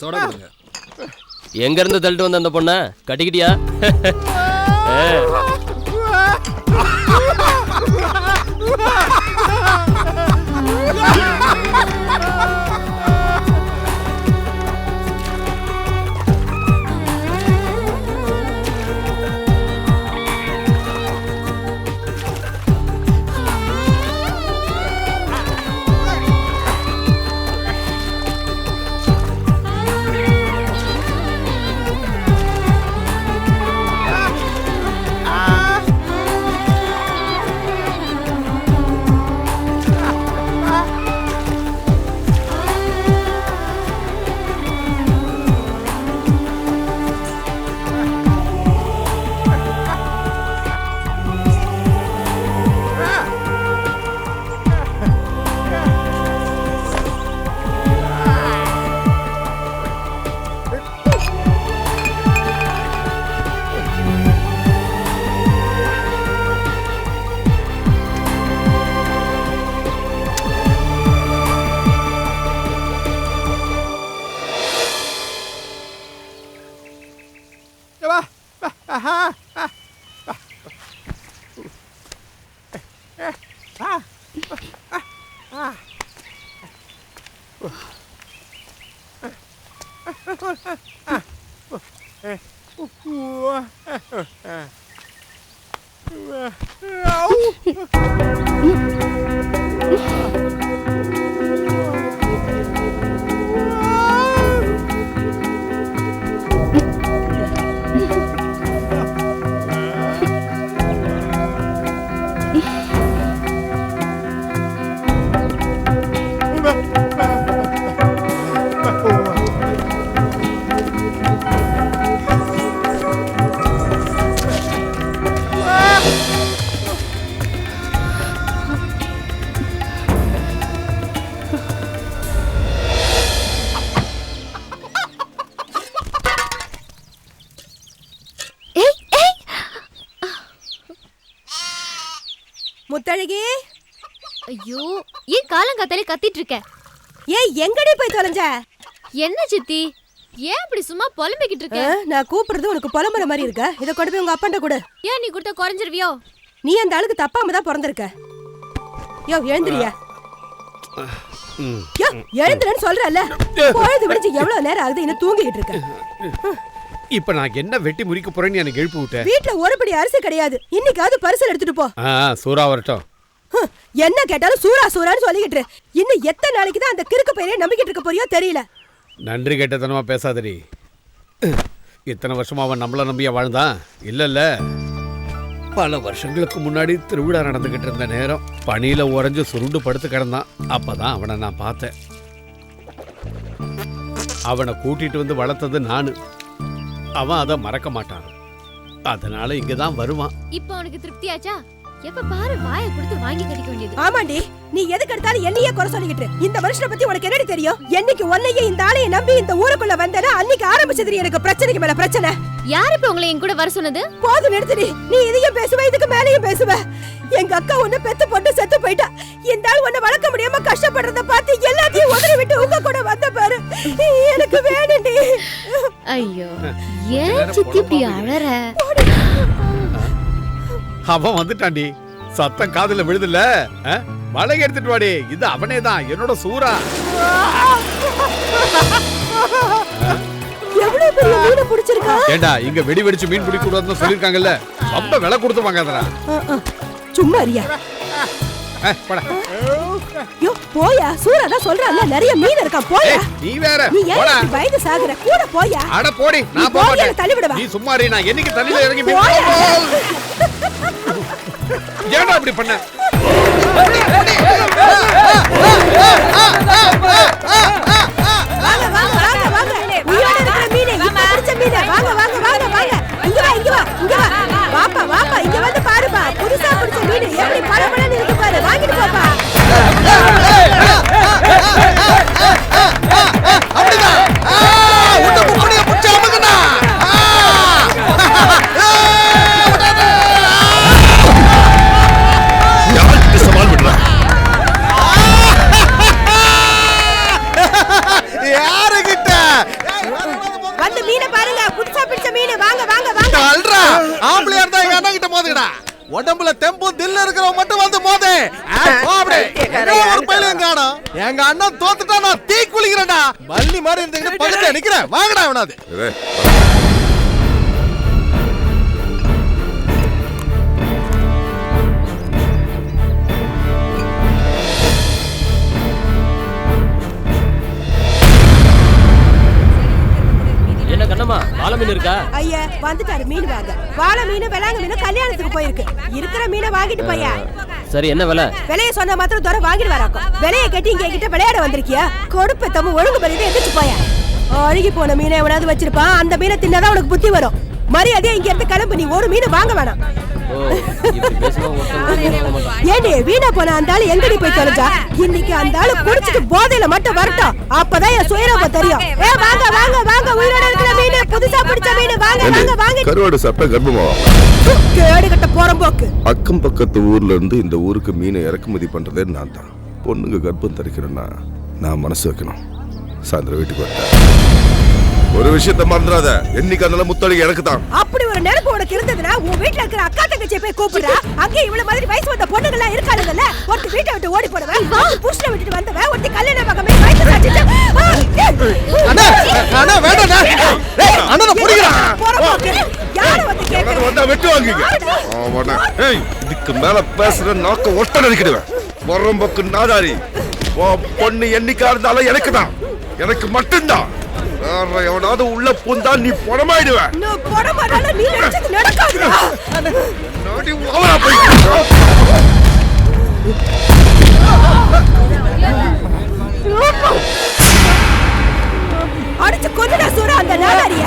Soda கொடுங்க. எங்க இருந்து தள்ளிட்டு வந்த அந்த பொண்ண கட்டிக்கிட்டியா? முத்தழகி, ஐயோ ஏன் காலங்காத்தாலே கத்திட்டு இருக்க? ஏய் எங்கடி போய் தொலைஞ்ச? என்ன சித்தி ஏன் இப்படி சும்மா புலம்பிக்கிட்டு இருக்க? நான் கூப்பிடுறது உனக்கு புலம்புற மாதிரி இருக்க. இத கொண்டு போய் உங்க அப்பாண்ட கொடு. ஏன் நீ கொடுத்த குறைஞ்சிருவியோ? நீ அந்த ஆளுக்கு தப்பாம தான் பிறந்திருக்க. யோ எழுந்திரியா. யோ எழுந்திரன்னு சொல்றல்ல. பொழுது விடிஞ்சு எவ்வளவு நேரம் ஆகுது இன்னும் தூங்கிட்டு இருக்க. இப்ப நான் என்ன வெட்டி முறிக்க போறேன்னு எனக்கு எழுப்பி விட்ட. வீட்ல ஒருபடி அரிசி கிடையாது. இன்னைக்காவது பரிசல் எடுத்துட்டு போ. சூரா வரட்டும். என்ன கேட்டாலும் சூரா சூரான்னு சொல்லிக்கிட்டு இன்னும் எத்தனை நாளைக்கு தான் அந்த கிறுக்கு பையனை நம்பிக்கிட்டு இருக்க போறியோ தெரியல. நன்றி கெட்டத்தனமா பேசாதடி. இத்தனை வருஷமா அவன் நம்மள நம்பியா வாழ்ந்தான்? இல்ல பல வருஷங்களுக்கு முன்னாடி திருவிழா நடந்துகிட்டு இருந்த நேரம் பனியில உறைஞ்சு சுருண்டு படுத்து கிடந்தான். அப்பதான் அவனை நான் பார்த்தேன். அவனை கூட்டிட்டு வந்து வளர்த்தது நானு. அவன் அதை மறக்க மாட்டான். அதனால இங்கதான் வருவான். இப்போ உனக்கு திருப்தியாச்சா? எப்ப பாரு வாயை கொடுத்து வாங்கி கடிக்க வேண்டியது. ஆமாண்டி, நீ எதுக்கு எடுத்தாலும் என்னையே குறை சொல்லிக்கிட்டு. இந்த மனுஷனை பத்தி உனக்கு என்னடி தெரியும்? என்னைக்கு உன்னையே இந்த ஆளைய நம்பி இந்த ஊருக்குள்ள வந்தனா அன்னைக்கு ஆரம்பிச்சது எனக்கு பிரச்சனைக்கு மேல பிரச்சனை. யார் இப்ப உங்களை என் கூட வர சொன்னது? போதும் நிறுத்துடி. நீ இதையும் பேசுவ, இதுக்கு மேலேயும் பேசுவ. எங்க அக்கா உன்னை பெத்து போட்டு செத்து போயிட்டா. இந்த ஆள் உன்னை வளர்க்க முடியாம கஷ்டப்படுறத பார்த்து எல்லாத்தையும் உதறி விட்டு உங்க கூட வந்த பாரு. எனக்கு வேணும்டி. ஐயோ ஏன் சித்தி இப்படி அழற? அவன் வந்துட்டான்டி. சத்தம் காதுல விழுதுல. மலை எடுத்துட்டு வாடி. இது அவனே தான், என்னோட சூரா. எவ்வளவு பெரிய மீனை பிடிச்சிருக்கா? ஏண்டா இங்க வெடி வெடிச்சு மீன் பிடிக்க கூடாதுன்னு சொல்லிருக்காங்கல்ல. ரொம்ப விலை கொடுத்து வாங்காதடா. சும்மா அறியா. போடா. யோ போயா. சூரா தான் சொல்றான்ல நிறைய மீன் இருக்கா. போயா. நீ வேற. நீ ஏன் பயந்து சாகுற? கூட போயா. அட போடி. நான் போக மாட்டேன். தள்ளி விடுவா. நீ சும்மா இரு. நான் என்னைக்கு தண்ணில இறங்கி மீன் ஏன்டா இப்படி பண்ண? வாங்க வாங்க வாங்க வாங்க. உயிரோட இருக்கிற மீனே, இப்ப பிடிச்ச மீனே. வாங்க வாங்க வாங்க வாங்க. இங்க வா இங்க வா இங்க வா. வாப்பா வாப்பா இங்க வந்து பாருப்பா. புதுசா பிடிச்ச மீன் எப்படி பளபளன்னு இருக்கு பாரு. வாங்கிட்டு போப்பா. அப்படிதான். உன்னை முப்படியா புடிச்சு அமுக்குனா. யாருக்கு சவால் விடுற? அல்றா ஆம்பளையா இருந்தா எங்க அண்ணன் கிட்ட மோதுங்கடா. உடம்புல தெம்பும் தில்ல இருக்கிறவங்க மட்டும் வந்து மோதே. ஒரு பையன் காணோம். எங்க அண்ணன் தோத்துட்டா நான் தீ குளிக்கிறேன்டா. பள்ளி மாதிரி இருந்துக்கிட்டு பக்கத்துல நிக்கிறேன். வாங்கடா அவனாது. என்ன கண்ணம்மா வாழை மீன் இருக்கா? ஐயா வந்துட்டாரு மீன் வாங்க. வாழை மீன் விலாங்க மீன் கல்யாணத்துக்கு போயிருக்கு. இருக்கிற மீனை வாங்கிட்டு போயா. சரி என்ன விலை? விலைய சொன்ன மாத்திரம் தூரம் வாங்கிட்டு வராக்கோ. விலைய கட்டி இங்க கிட்ட விளையாட வந்திருக்கியா? கொடுப்பு தம்ம ஒழுங்கு பண்ணிட்டு எந்திரிச்சு போயா. அழுகி போன மீனை எவனாவது வச்சிருப்பான். அந்த மீனை தின்னதான் உனக்கு புத்தி வரும். மரியாதையா இங்க இருந்து கிளம்பு. நீ ஒரு மீன் வாங்க வேணாம். ஏண்டி வீணா போன அந்த ஆளு எங்கடி போய் தொலைஞ்சா? இன்னைக்கு அந்த ஆளு குடிச்சிட்டு போதையில மட்டும் வரட்டும். அப்பதான் என் சுயரூபம் தெரியும். வாங்க வாங்க வாங்க, உயிரோட இருக்கிற மீன், புதுசா பிடிச்ச மீன், வாங்க வாங்க வாங்க. கருவாடு சாப்பிட்டா கர்ப்பமா? கேடு கட்ட போறோம் போக்கு. அக்கம் பக்கத்து ஊர்ல இருந்து இந்த ஊருக்கு மீனை இறக்குமதி பண்றதே நான் தான். பொண்ணுங்க கர்ப்பம் தரிக்கிறேன்னா நான் மனசு வைக்கணும். சாயந்தரம் வீட்டுக்கு வரேன். ஒரு விஷயத்த மறந்துடாத, என்னைக்கு அதனால முத்தளிக்கு எனக்கு தான். அப்படி ஒரு நினைப்பு உனக்கு இருந்ததுன்னா உன் வீட்டுல இருக்கிற அக்கா தங்கச்சியை போய் கூப்பிடுறா. அங்க இவ்வளவு மாதிரி வயசு வந்த பொண்ணுங்க எல்லாம் இருக்காளுங்கல்ல. ஒருத்தி வீட்டை விட்டு ஓடி போடுவேன், புருஷனை விட்டுட்டு வந்தவன், ஒருத்தி கல்யாண பக்கமே வயசு சாச்சிட்டு. அண்ணா அண்ணா வேண்டாம்டா. ஏய் அண்ணனை புடிங்கடா. போறோம். யாரை வந்து கேக்குற? வந்தா வெட்டு வாங்குங்க. ஆமாடா. ஏய் இதுக்கு மேல பேசுற நாக்க ஒட்ட நடிக்கிடுவேன். வரம்பக்கு நாதாரி. பொண்ணு என்னைக்கா இருந்தாலும் எனக்கு தான். எனக்கு மட்டும்தான். எவனாவது உள்ள பூந்தா நீ புறமாயிடுவ. நான் புறமாடால நீ நினைச்சது நடக்காதுடா. நாடி ஓவரா போய். அடிச்சு கொன்னுடா சூரா அந்த நாடாரிய.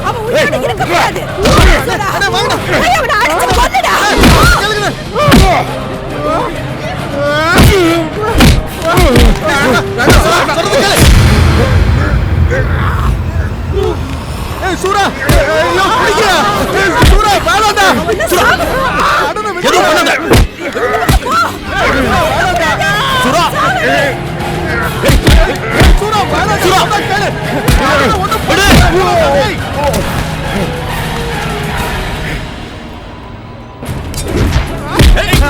அவன் உயிரோட இருக்க கூடாது. அட வாங்கடா. அவனை அடிச்சு கொன்னுடா. ஏய் சூரா, ஐயோ பிடிக்கடா. சூரா வேணாம்டா. சூரா அண்ணனை விட்டு பண்ணாத. சூரா சூரா வேணாம். சூரா கேளு. ஒண்ணு படு.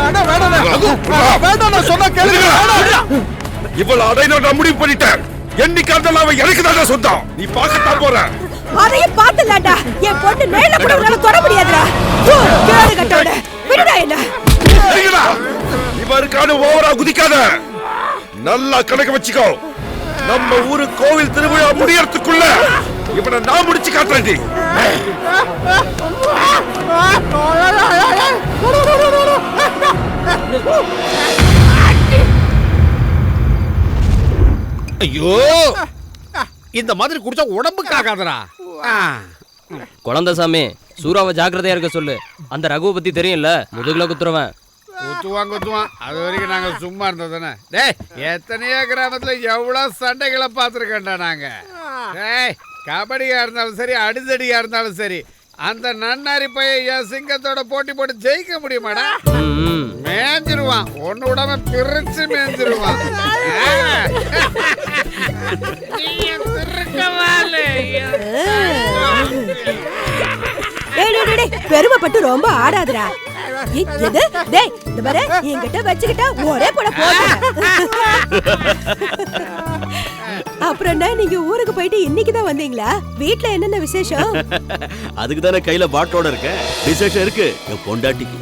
அண்ணா வேணாம். வேண்டாம் நான் சொன்னா கேளு. இவ்வளவு அடையில நான் முடிவு பண்ணிட்டேன். என்னைக்கு இருந்தாலும் அவன் எனக்கு தான் சொந்தம். நீ பார்க்கத்தான் போற. அதையும் பாத்துலாடா. என் பொண்ணு மேல கூட உன்னால தொட முடியாதுடா. கேடு கட்டோட விடுடா என்ன. இவருக்கான ஓவரா குதிக்காத. நல்லா கணக்கு வச்சுக்கோ. நம்ம ஊரு கோவில் திருவிழா முடியறதுக்குள்ள இவனை நான் முடிச்சு காட்டுறேன். ஐயோ இந்த மாதிரி குடிச்சா உடம்புக்கு ஆகாதடா. குழந்தை சாமி சூறாவை ஜாக்கிரதையா இருக்க சொல்லு. அந்த ரகுவை பத்தி தெரியும்ல, முதுகுல குத்துறவன். குத்துவான். அது வரைக்கும் நாங்க சும்மா இருந்தோம் தானே. டேய் எத்தனையோ கிராமத்துல எவ்வளவு சண்டைகளை பார்த்துருக்கேன்டா நாங்க. டேய் கபடியா இருந்தாலும் சரி, அடிதடியா இருந்தாலும் சரி, அந்த நன்னாரி பையன் சிங்கத்தோட போட்டி போட்டு ஜெயிக்க முடியுமாடா? மேஞ்சிருவான். ஒன்னு விடாம பிரிச்சு மேஞ்சிருவான். பெருமைப்பட்டு ரொம்ப ஆடாதுடா. என்கிட்ட வச்சுக்கிட்டா ஒரே போட போட. அப்புறம் என்ன, நீங்க ஊருக்கு போயிட்டு இன்னைக்குதான் வந்தீங்களா? வீட்ல என்னென்ன விசேஷம்? அதுக்கு தானே கையில பாட்டோட இருக்க. விசேஷம் இருக்கு என் பொண்டாட்டிக்கு.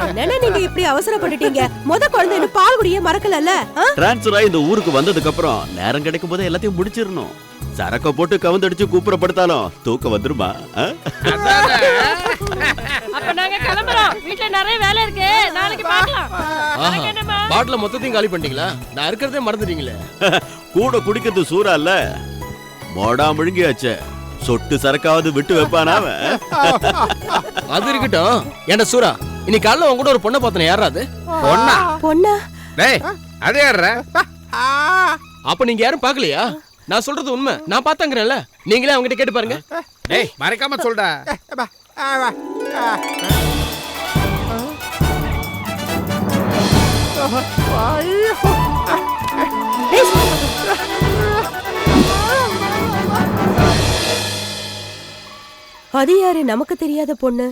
என்னன்னா நீங்க இப்படி அவசரப்பட்டுட்டீங்க? முத குழந்தை இன்னும் பால் குடியே மறக்கலல்ல? டிரான்ஸ்ஃபர் ஆகி இந்த ஊருக்கு வந்ததுக்கு அப்புறம் நேரம் கிடைக்கும் போது எல்லாத்தையும் முடிச்சிடணும். சரக்க போட்டு கவுந்தடிச்சு கூப்பிடப்படுத்தாலும் தூக்கம் வந்துருமா? அப்ப நாங்க கிளம்புறோம். வீட்ல நிறைய வேலை இருக்கு. நாளைக்கு பார்க்கலாம். பாட்டில மொத்தத்தையும் காலி பண்ணிட்டீங்களா? நான் இருக்கிறதே மறந்துட்டீங்களே. கூட குடிக்கிறது சூறா இல்ல, மோடா முழுங்கியாச்சே. சொட்டு சரக்காவது விட்டு வைப்பானா? அது இருக்கட்டும். ஏன்டா சூரா, இன்னைக்கு காலைல உன் கூட ஒரு பொண்ணை பார்த்தனே, யாரா அது? பொண்ணா? டேய் அது யாரா? அப்ப நீங்க யாரும் பாக்கலையா? நான் சொல்றது உண்மை. நான் பாத்தாங்கறேன்ல, நீங்களே அவங்க கிட்ட கேட்டு பாருங்க. டேய் மறைக்காம சொல்டா. அது யாரு நமக்கு தெரியாத பொண்ணு?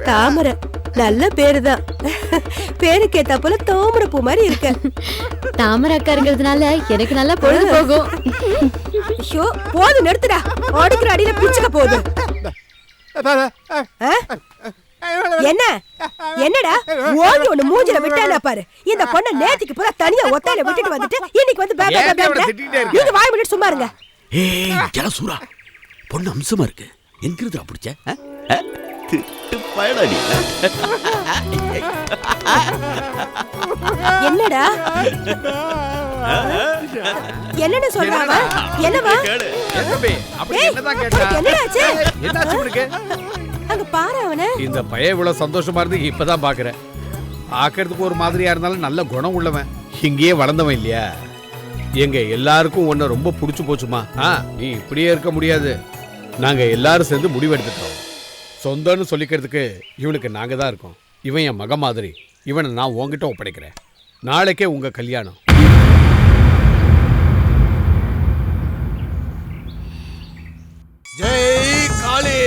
தாமரை, நல்ல பேருதான். பேருக்கு ஏத்தா போல தாமரை பூ மாதிரி இருக்க. தாமரை அக்கா இருக்கிறதுனால எனக்கு நல்லா பொழுது போகும். ஐயோ, போது நிறுத்துடா. ஓடிக்கிற அடியில பிச்சுக்க போகுது. என்ன என்னடா ஓடி ஒண்ணு மூஞ்சில விட்டானா பாரு. இந்த பொண்ணை நேத்திக்கு பூரா தனியா ஒத்தால விட்டுட்டு வந்துட்டு இன்னைக்கு வந்து நீங்க வாய் மூடிட்டு சும்மா இருங்க. ஏய் சூரா, பொண்ணு அம்சமா இருக்கு. எங்கிருந்து பிடிச்ச? பயடாடி. என்னடா என்னன்னு சொல்றாங்க? என்னவா? என்னடாச்சு? அங்க பாரு அவன. இந்த பையன் இவ்வளவு சந்தோஷமா இருந்து இப்பதான் பாக்குறேன். பாக்குறதுக்கு ஒரு மாதிரியா இருந்தாலும் நல்ல குணம் உள்ளவன். இங்கேயே வளர்ந்தவன் இல்லையா? எங்க எல்லாருக்கும் உன்னை ரொம்ப புடிச்சு போச்சுமா. நீ இப்படியே இருக்க முடியாது. நாங்க எல்லாரும் சேர்ந்து முடிவெடுத்துட்டோம். சொந்தம்னு சொல்லிக்கிறதுக்கு இவனுக்கு நாங்க தான் இருக்கோம். இவன் என் மக மாதிரி. இவனை நான் உங்ககிட்ட ஒப்படைக்கிறேன். நாளைக்கே உங்க கல்யாணம். ஜெய் காளி.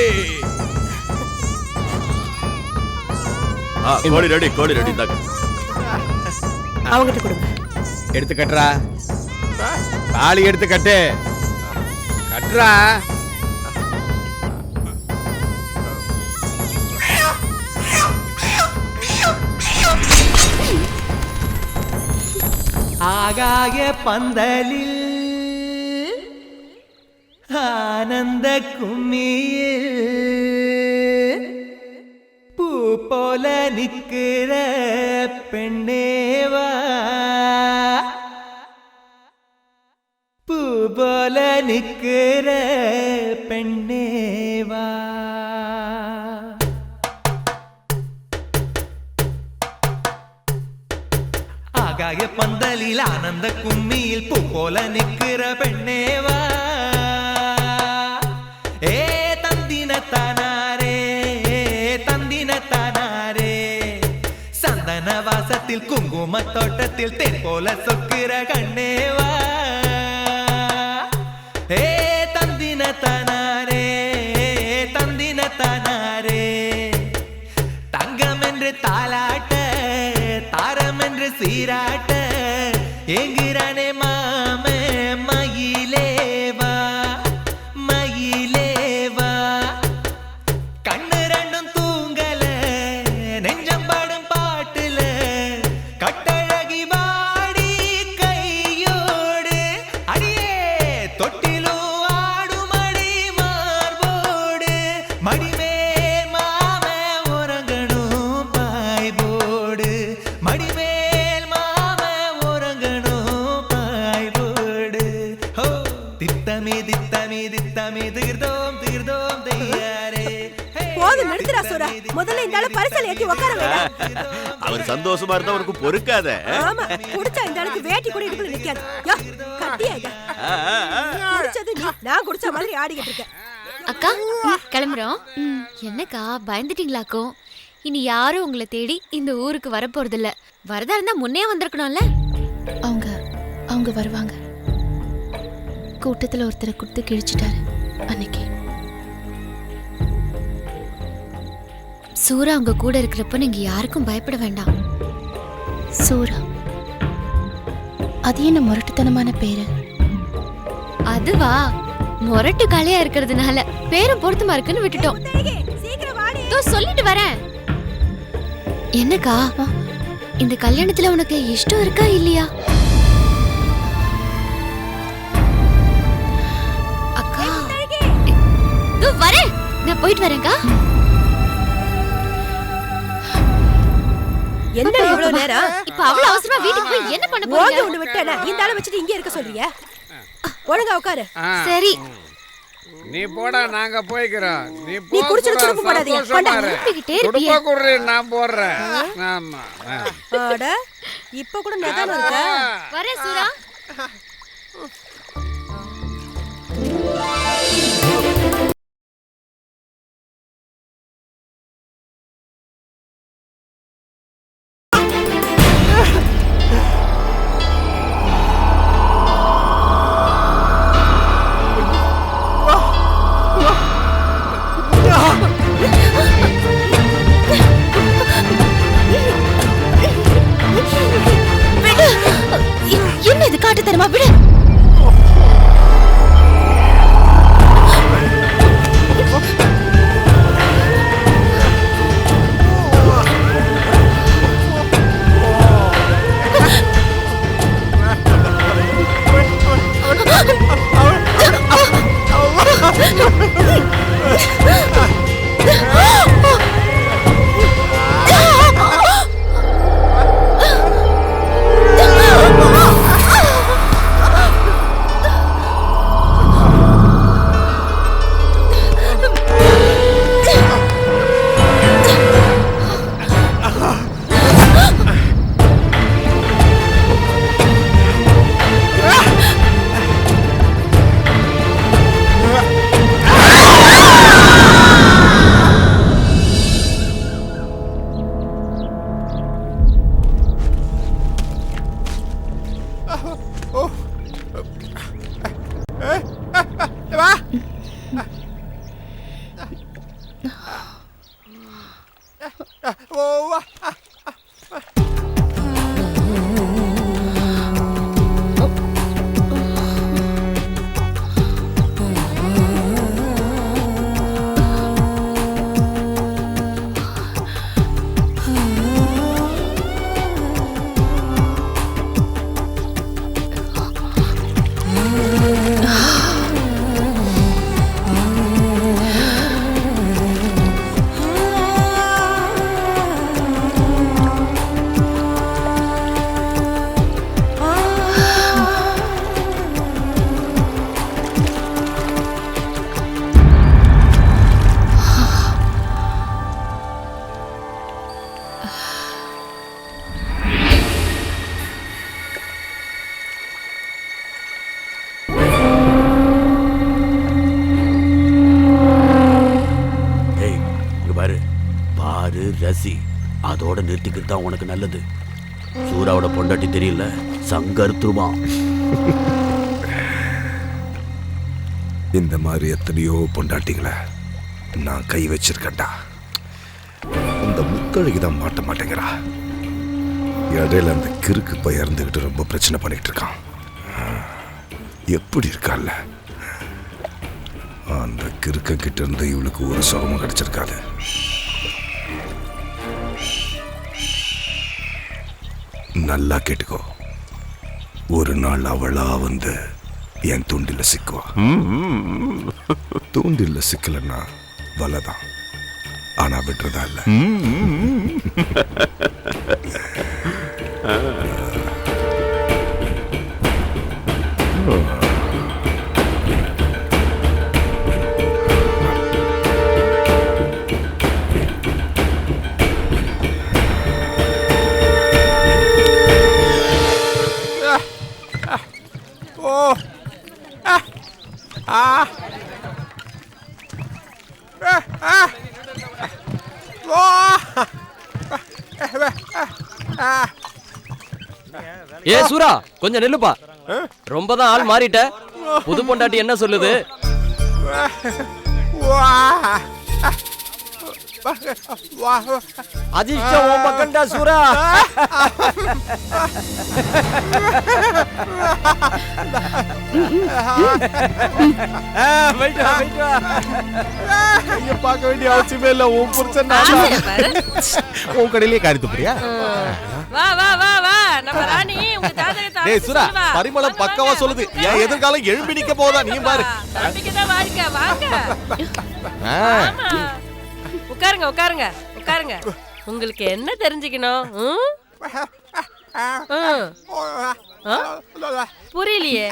கோழி ரெடி, கோழி ரெடி. அவங்கிட்ட கொடுங்க. எடுத்து கட்டுறா. தாலி எடுத்து கட்டு. கட்டுறா. ஆகாய பந்தலில் ஆனந்த கும்மியில் பூ போல நிக்கிற பெண்ணேவா, பூ போல நிக்கிற பெண்ணேவா. ஆகாய பந்தலில் ஆனந்த கும்மியில் பூ போல நிக்கிற பெண்ணேவா. ஏ தந்தினத்தானாரே, தந்தினத்தானாரே. சந்தன வாசத்தில் குங்கும தோட்டத்தில் தேன் போல சொக்கிற கண்ணேவா. ஏ தந்தினத்தானாரே, தந்தினத்தானாரே. தங்கம் என்று தாலாட்ட, தாரம் என்று சீராட்ட எங்கிறானே மாமே மயிலேவா, மயிலேவா. கண்ணு ரெண்டும் தூங்கல, நெஞ்சம் பாடும் பாட்டுல கட்டழகி வாடி கையோடு. அடியே தொட்டிலும் ஆடும் அடி மார்போடு. மடிமே மாமே உறங்கணும் பாய்போடு. மடிமேல் மாமே உறங்கணும் பாய்போடு. ஹோ தித்தமே தித்தமே தித்தமே தீர்தோம் தீர்தோம் தையாரே. போது நிறுத்துடா சூரா. முதல்ல இந்த ஆளு பரிசல் ஏத்தி உட்கார வைடா. அவர் சந்தோஷமா இருந்தா அவருக்கு பொறுக்காத. ஆமா, குடிச்சா இந்த ஆளுக்கு வேட்டி கூட இடுப்புல நிக்காது. யோ கட்டியா இத. குடிச்சது நீ, நான் குடிச்ச மாதிரி ஆடிக்கிட்டு இருக்கேன். அக்கா கிளம்புறோம். என்னக்கா பயந்துட்டீங்களாக்கும்? இனி யாரும் உங்களை தேடி இந்த ஊருக்கு வரப்போறது இல்ல. வரதா இருந்தா முன்னே வந்திருக்கணும்ல. அவங்க வருவாங்க. கூட்டத்துல ஒருத்தரை கொடுத்து கிழிச்சிட்டாரு அன்னைக்கு. சூரா உங்க கூட இருக்கிறப்ப நீங்க யாருக்கும் பயப்பட வேண்டாம். சூரா, அது என்ன முரட்டுத்தனமான பேரு? அதுவா, மொரட்டு காளையா இருக்கிறதுனால பேரும் பொருத்தமா இருக்குன்னு விட்டுட்டோம். சீக்கிரம் வாடி. சொல்லிட்டு வரேன். என்னக்கா, இந்த கல்யாணத்துல உனக்கு இஷ்டம் இருக்கா இல்லையா? அக்கா வரேன், நான் போயிட்டு வரேன்க்கா. என்ன இவ்வளவு நேரம்? இப்ப அவ்வளவு அவசரமா வீட்டுக்கு போய் என்ன பண்ண ஓங்க போறீங்க? ஒண்ணு விட்டேனா? இந்த ஆளை வச்சிட்டு இங்க இருக்க சொல்றியா? ஒழுங்கா உட்காரு. சரி, நீ போடா, நாங்க போய்க்கிறோம். நீ குடிச்சிட்டு துடுப்பு போடாதீங்க. அனுப்பிக்கிட்டே இருப்பியே. நான் போடுறேன். ஆமா. அட, இப்ப கூட நிதானம் இருக்கா? வரேன் சூரா. ஜாஸ்தி. அதோட நிறுத்திக்கிட்டு தான் உனக்கு நல்லது. சூராவோட பொண்டாட்டி தெரியல, சங்கருத்துருவான். இந்த மாதிரி எத்தனையோ பொண்டாட்டிகளை நான் கை வச்சிருக்கேன்டா. இந்த முத்தழகி தான் மாட்ட மாட்டேங்கிறா. இடையில அந்த கிறுக்கு போய் இறந்துக்கிட்டு ரொம்ப பிரச்சனை பண்ணிட்டு இருக்கான். எப்படி இருக்கால அந்த கிறுக்க கிட்ட இருந்து இவளுக்கு ஒரு சுகமும் கிடைச்சிருக்காது. நல்லா கேட்டுக்கோ, ஒரு நாள் அவளா வந்து என் தூண்டில சிக்குவா. தூண்டில சிக்கலன்னா வலைதான், ஆனா விட்டுறதா இல்ல. ஏ சூரா, கொஞ்சம் நில்லுப்பா. ரொம்ப தான் ஆள் மாறிட்ட. புது பொண்டாட்டி என்ன சொல்லுது? அதிர்ஷ்டம் உன் பக்கம்டா சூரா. பார்க்க வேண்டிய அவசியமே இல்ல. உன் புருஷன் உன் கடையிலேயே காரித்து போறியா? வா வா வா வா, நம்ம ராணி உங்க ஜாதகத்தை டேய் சுரா, பரிமளம் பக்கவா சொல்லுது. என் எதிர்காலம் எழும்பி நிக்க போதா, நீ பாரு. நம்பிக்கைதான் வாழ்க்கை, வாங்க. ஆமா, உட்காருங்க உட்காருங்க உட்காருங்க. உங்களுக்கு என்ன தெரிஞ்சுக்கணும்? புரியலையே.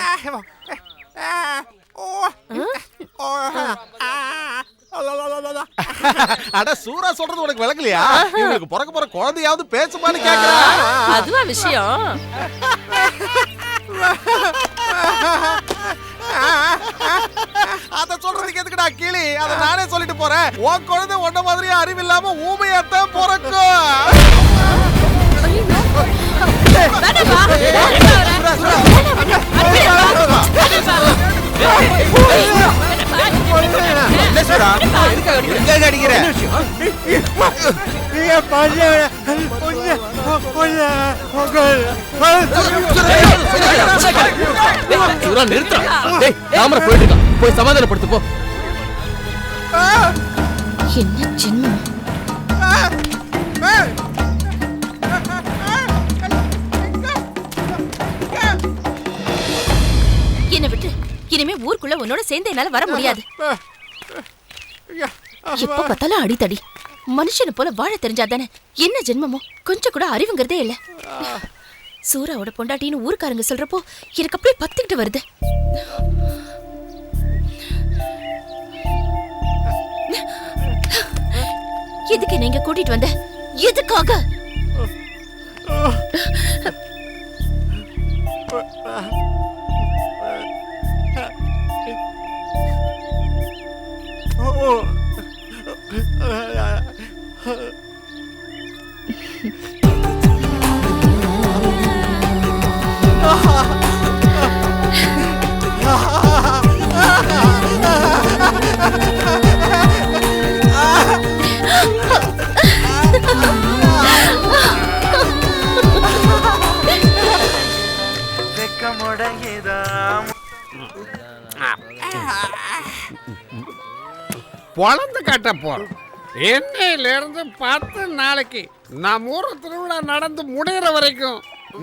அட சூரா சொல்றது உனக்கு விளக்கலையா? இவங்களுக்கு பிறக்க போற குழந்தையாவது பேசுமான்னு கேக்குறா. அதுவா விஷயம்? அத சொல்றதுக்கு எதுக்குடா கிளி? அத நானே சொல்லிட்டு போறேன். உன் குழந்தை உன்ன மாதிரி அறிவில்லாம ஊமையாத்தான் பிறக்கும். போய் சமாதானப்படுத்து போ. என்ன ஜென்மம்? என்ன விட்டு இனிமே ஊருக்குள்ள உன்னோட சேர்ந்து என்னால வர முடியாது. எப்ப பார்த்தாலும் அடித்தடி. மனுஷனை போல வாழ தெரிஞ்சாதானே. என்ன ஜென்மமோ, கொஞ்சம் கூட அறிவுங்கிறதே இல்ல. சூராவோட பொண்டாட்டின்னு ஊருக்காரங்க சொல்றப்போ எனக்கு அப்படியே பத்திக்கிட்டு வருது. எதுக்கு நீங்க கூட்டிட்டு வந்த? எதுக்காக? பொழந்து கட்ட போறோம். என்னையில இருந்து 10 நாளைக்கு நம்ம ஊர் திருவிழா நடந்து முடிகிற வரைக்கும்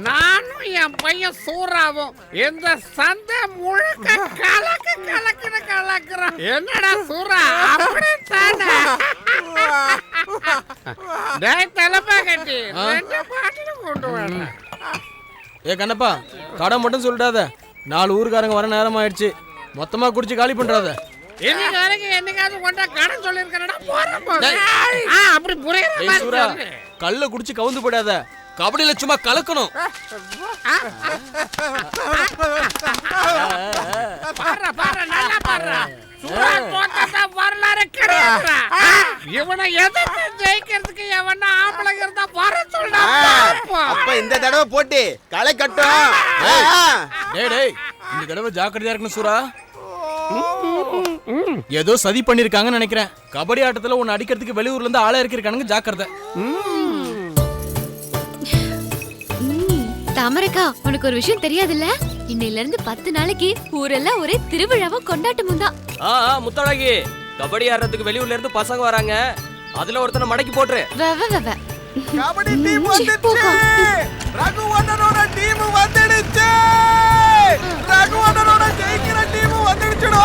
நானும் என் பையன் சூறாவும் இந்த சந்தை முழுக்க கலக்குறோம். என்னடா சூறா, அப்படித்தானே? டேய் தலைப்பா கட்டி 2 பாட்டில கொண்டு வர. ஏ கண்ணப்பா, கடை மட்டும் சொல்லிடாத. 4 ஊருக்காரங்க வர நேரம் ஆயிடுச்சு. மொத்தமா குடிச்சு காலி பண்றாத. இன்னைக்கு வரைக்கும் என்னைக்காவது கொண்டா கடன் சொல்லியிருக்கிறடா. அப்படி புரியுது. கல்ல குடிச்சு கவுந்து போடாத. கபடியில சும்மா கலக்கணும். பாரு நல்லா பாரு. வரலாறு கிடையாது. இவனை எதிர்த்து ஜெயிக்கிறதுக்கு எவனா ஆம்பளைங்க இருந்தா வர சொல்றா. அப்ப இந்த தடவை போட்டி களை கட்டும். டேய் இந்த தடவை ஜாக்கிரதையா இருக்கணும் சூரா. ஏதோ சதி பண்ணிருக்காங்கன்னு நினைக்கிறேன். கபடி ஆட்டத்துல உன்னை அடிக்கிறதுக்கு வெளியூர்ல இருந்து ஆளா இருக்கானுங்க, ஜாக்கிரதை. தாமரைக்கா, உனக்கு ஒரு விஷயம் தெரியாதுல்ல? இன்னையில இருந்து 10 நாளைக்கு ஊரெல்லாம் ஒரே திருவிழாவும் கொண்டாட்டமும் தான். முத்தழகி, கபடி ஆடுறதுக்கு வெளியூர்ல இருந்து பசங்க வராங்க. அதுல ஒருத்தனை மடக்கி போட்டுரு. கபடி டீம் வந்துச்சு. ரகுவண்ணனோட டீம் வந்துடுச்சு. ரகுவண்ணனோட ஜெயிக்கிற டீம் வந்துடுச்சுடா.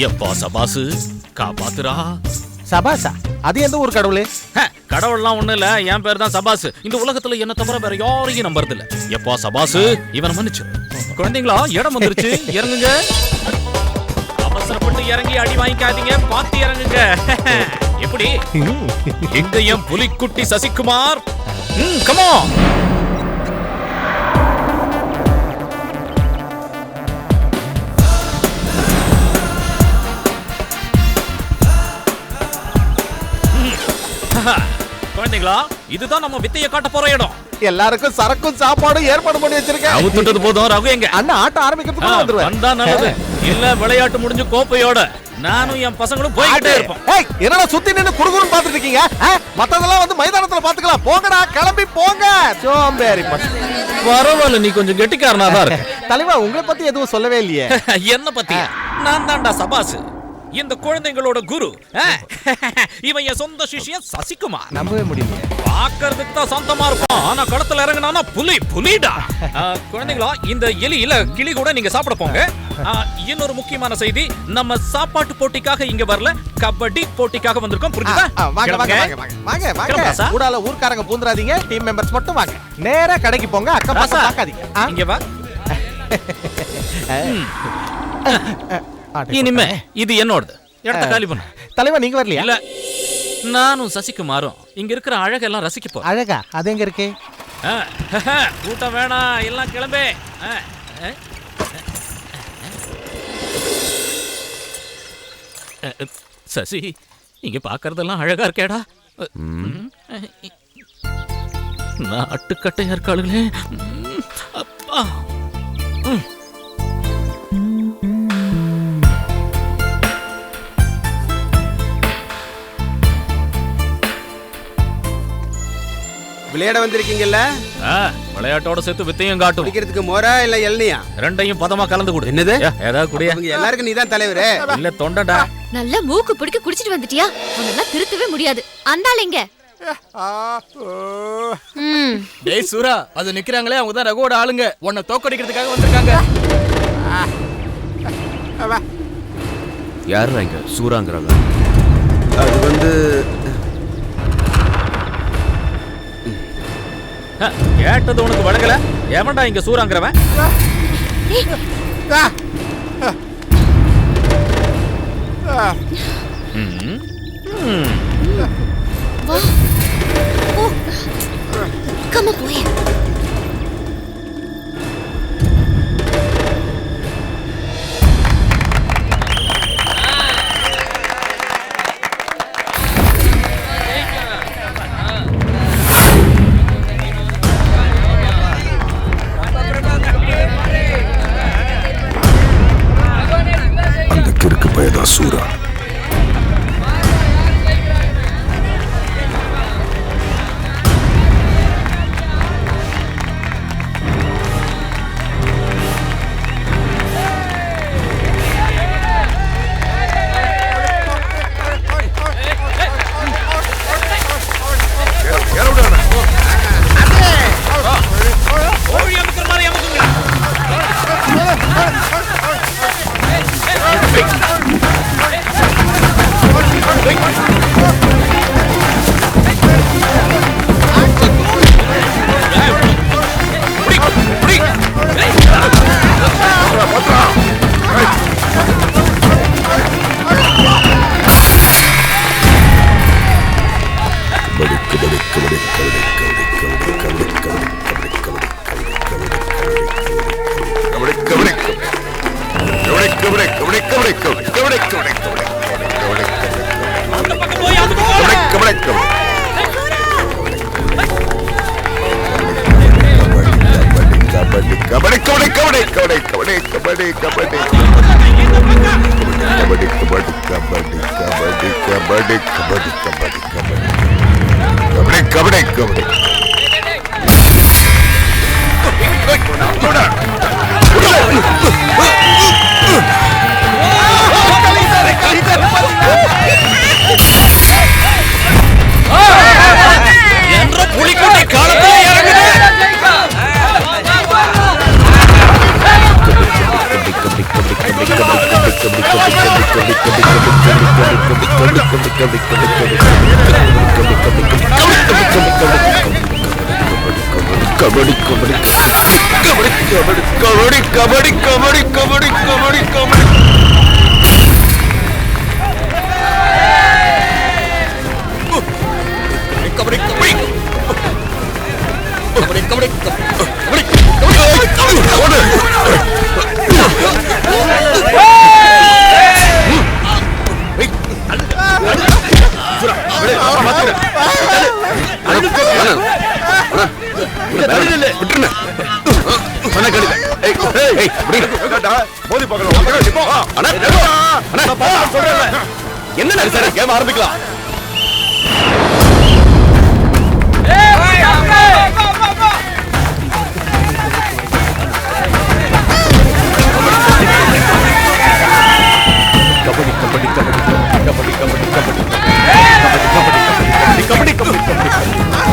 எப்பா சபாசு காப்பாத்துறா. சபாசா? அது எந்த ஊர் கடவுளே? கடவுள்லாம் ஒண்ணு இல்ல, என் பேர் தான் சபாசு. இந்த உலகத்துல என்ன தவிர வேற யாரையும் நம்புறது இல்ல. எப்பா சபாசு, இவனை மன்னிச்சு. குழந்தைங்களா, இடம் வந்துருச்சு, இறங்குங்க. அவசரப்பட்டு இறங்கி அடி வாங்கிக்காதீங்க, பாத்து இறங்குங்க. எப்படி எங்க என் புலிக்குட்டி சசிகுமார்? Come on. குழந்தைங்களா, இதுதான் நம்ம வித்தைய காட்ட போற இடம். எல்லாருக்கும் சரக்கும் சாப்பாடும் ஏற்பாடு பண்ணி வச்சிருக்கேன். அவுத்துட்டது போதும். ரகு எங்க? அண்ணா ஆட்டம் ஆரம்பிக்கிறதுக்கு வந்துருவேன். வந்தா நல்லது. இல்ல விளையாட்டு முடிஞ்சு கோப்பையோட நானும் என் பசங்களும் போயிட்டே இருப்போம். ஏய், என்னடா சுத்தி நின்னு குறுகுறுன்னு பாத்துட்டு இருக்கீங்க? மத்ததெல்லாம் வந்து மைதானத்துல பாத்துக்கலாம். போங்கடா, கிளம்பி போங்க. சோம்பேறி பசங்க. பரவாயில்ல, நீ கொஞ்சம் கெட்டிக்காரனா தான் இருக்க. தலைவா, உங்களை பத்தி எதுவும் சொல்லவே இல்லையே. என்ன பத்தி? நான் தான்டா சபாசு, இந்த குழந்தைங்களோட குரு. இவன் என் சொந்த சிஷ்யன் சசிகுமார். நம்பவே முடியல. பாக்குறதுக்கு தான் சொந்தமா இருப்பான், ஆனா களத்துல இறங்கினா புலிடா. குழந்தைங்களா, இந்த எலி இல்ல கிளி கூட நீங்க சாப்பிட போங்க. இன்னொரு முக்கியமான செய்தி, நம்ம சாப்பாட்டு போட்டிக்காக இங்க வரல, கபடி போட்டிக்காக வந்திருக்கோம். புரியுதா? வாங்க வாங்க வாங்க வாங்க வாங்க. கூடால ஊர்க்காரங்க பூந்துறாதீங்க, டீம் மெம்பர்ஸ் மட்டும் வாங்க. நேரா கடைக்கு போங்க, அக்கம் பக்கம் பார்க்காதீங்க. இங்க வா. இனிமே இது என்னோடது. இடத்த காலி பண்ணு. தலைவா, நீங்க வரலையா? இல்ல, நானும் சசிகுமாரும் இங்க இருக்கிற அழகெல்லாம் ரசிக்க போறோம். அழகா? அது எங்க இருக்கு? கூட்டம் வேணாம், எல்லாம் கிளம்பே. சசி, இங்க பாக்குறதெல்லாம் அழகா இருக்கேடா. நாட்டுக்கட்டையா இருக்காளுங்களே. அப்பா. விளையாட வந்திருக்கீங்கல்ல? விளையாட்டோட சேர்த்து வித்தையும் காட்டும். குடிக்கிறதுக்கு மோரா இல்ல எல்னியா? ரெண்டையும் பதமா கலந்து கொடு. என்னது? ஏதாவது குடியா? எல்லாருக்கும் நீதான் தலைவரே. இல்ல தொண்டடா. நல்லா மூக்கு பிடிக்க குடிச்சிட்டு வந்துட்டியா? உன்னெல்லாம் திருத்தவே முடியாது. அந்தாளேங்க. டேய் சூரா, அது நிக்கிறாங்களே, அவங்க தான் ரகுவோட ஆளுங்க. உன்னை தோக்கடிக்கிறதுக்காக வந்திருக்காங்க. யாரு இங்க சூராங்கிறாங்க? அது வந்து கேட்டது உனக்கு வழங்கல? ஏமண்டா இங்க சூறாங்கிறவன்? Come on, boy. அந்த கிறுக்கு பயதா சூரா. கபடி கபடி கபடி கபடி கபடி கபடி கபடி கபடி கபடி கபடி கபடி கபடி கபடி என்ற புலிக்குட்டி காலத்துல இறங்குது. கபடி கபடி கபடி கபடி கபடி கபடி கபடி கபடி கபடி என்ன சார் கேம் ஆரம்பிக்கலாம். கபடி கபடி கபடி கபடி கபடி கபடி கபடி கபடி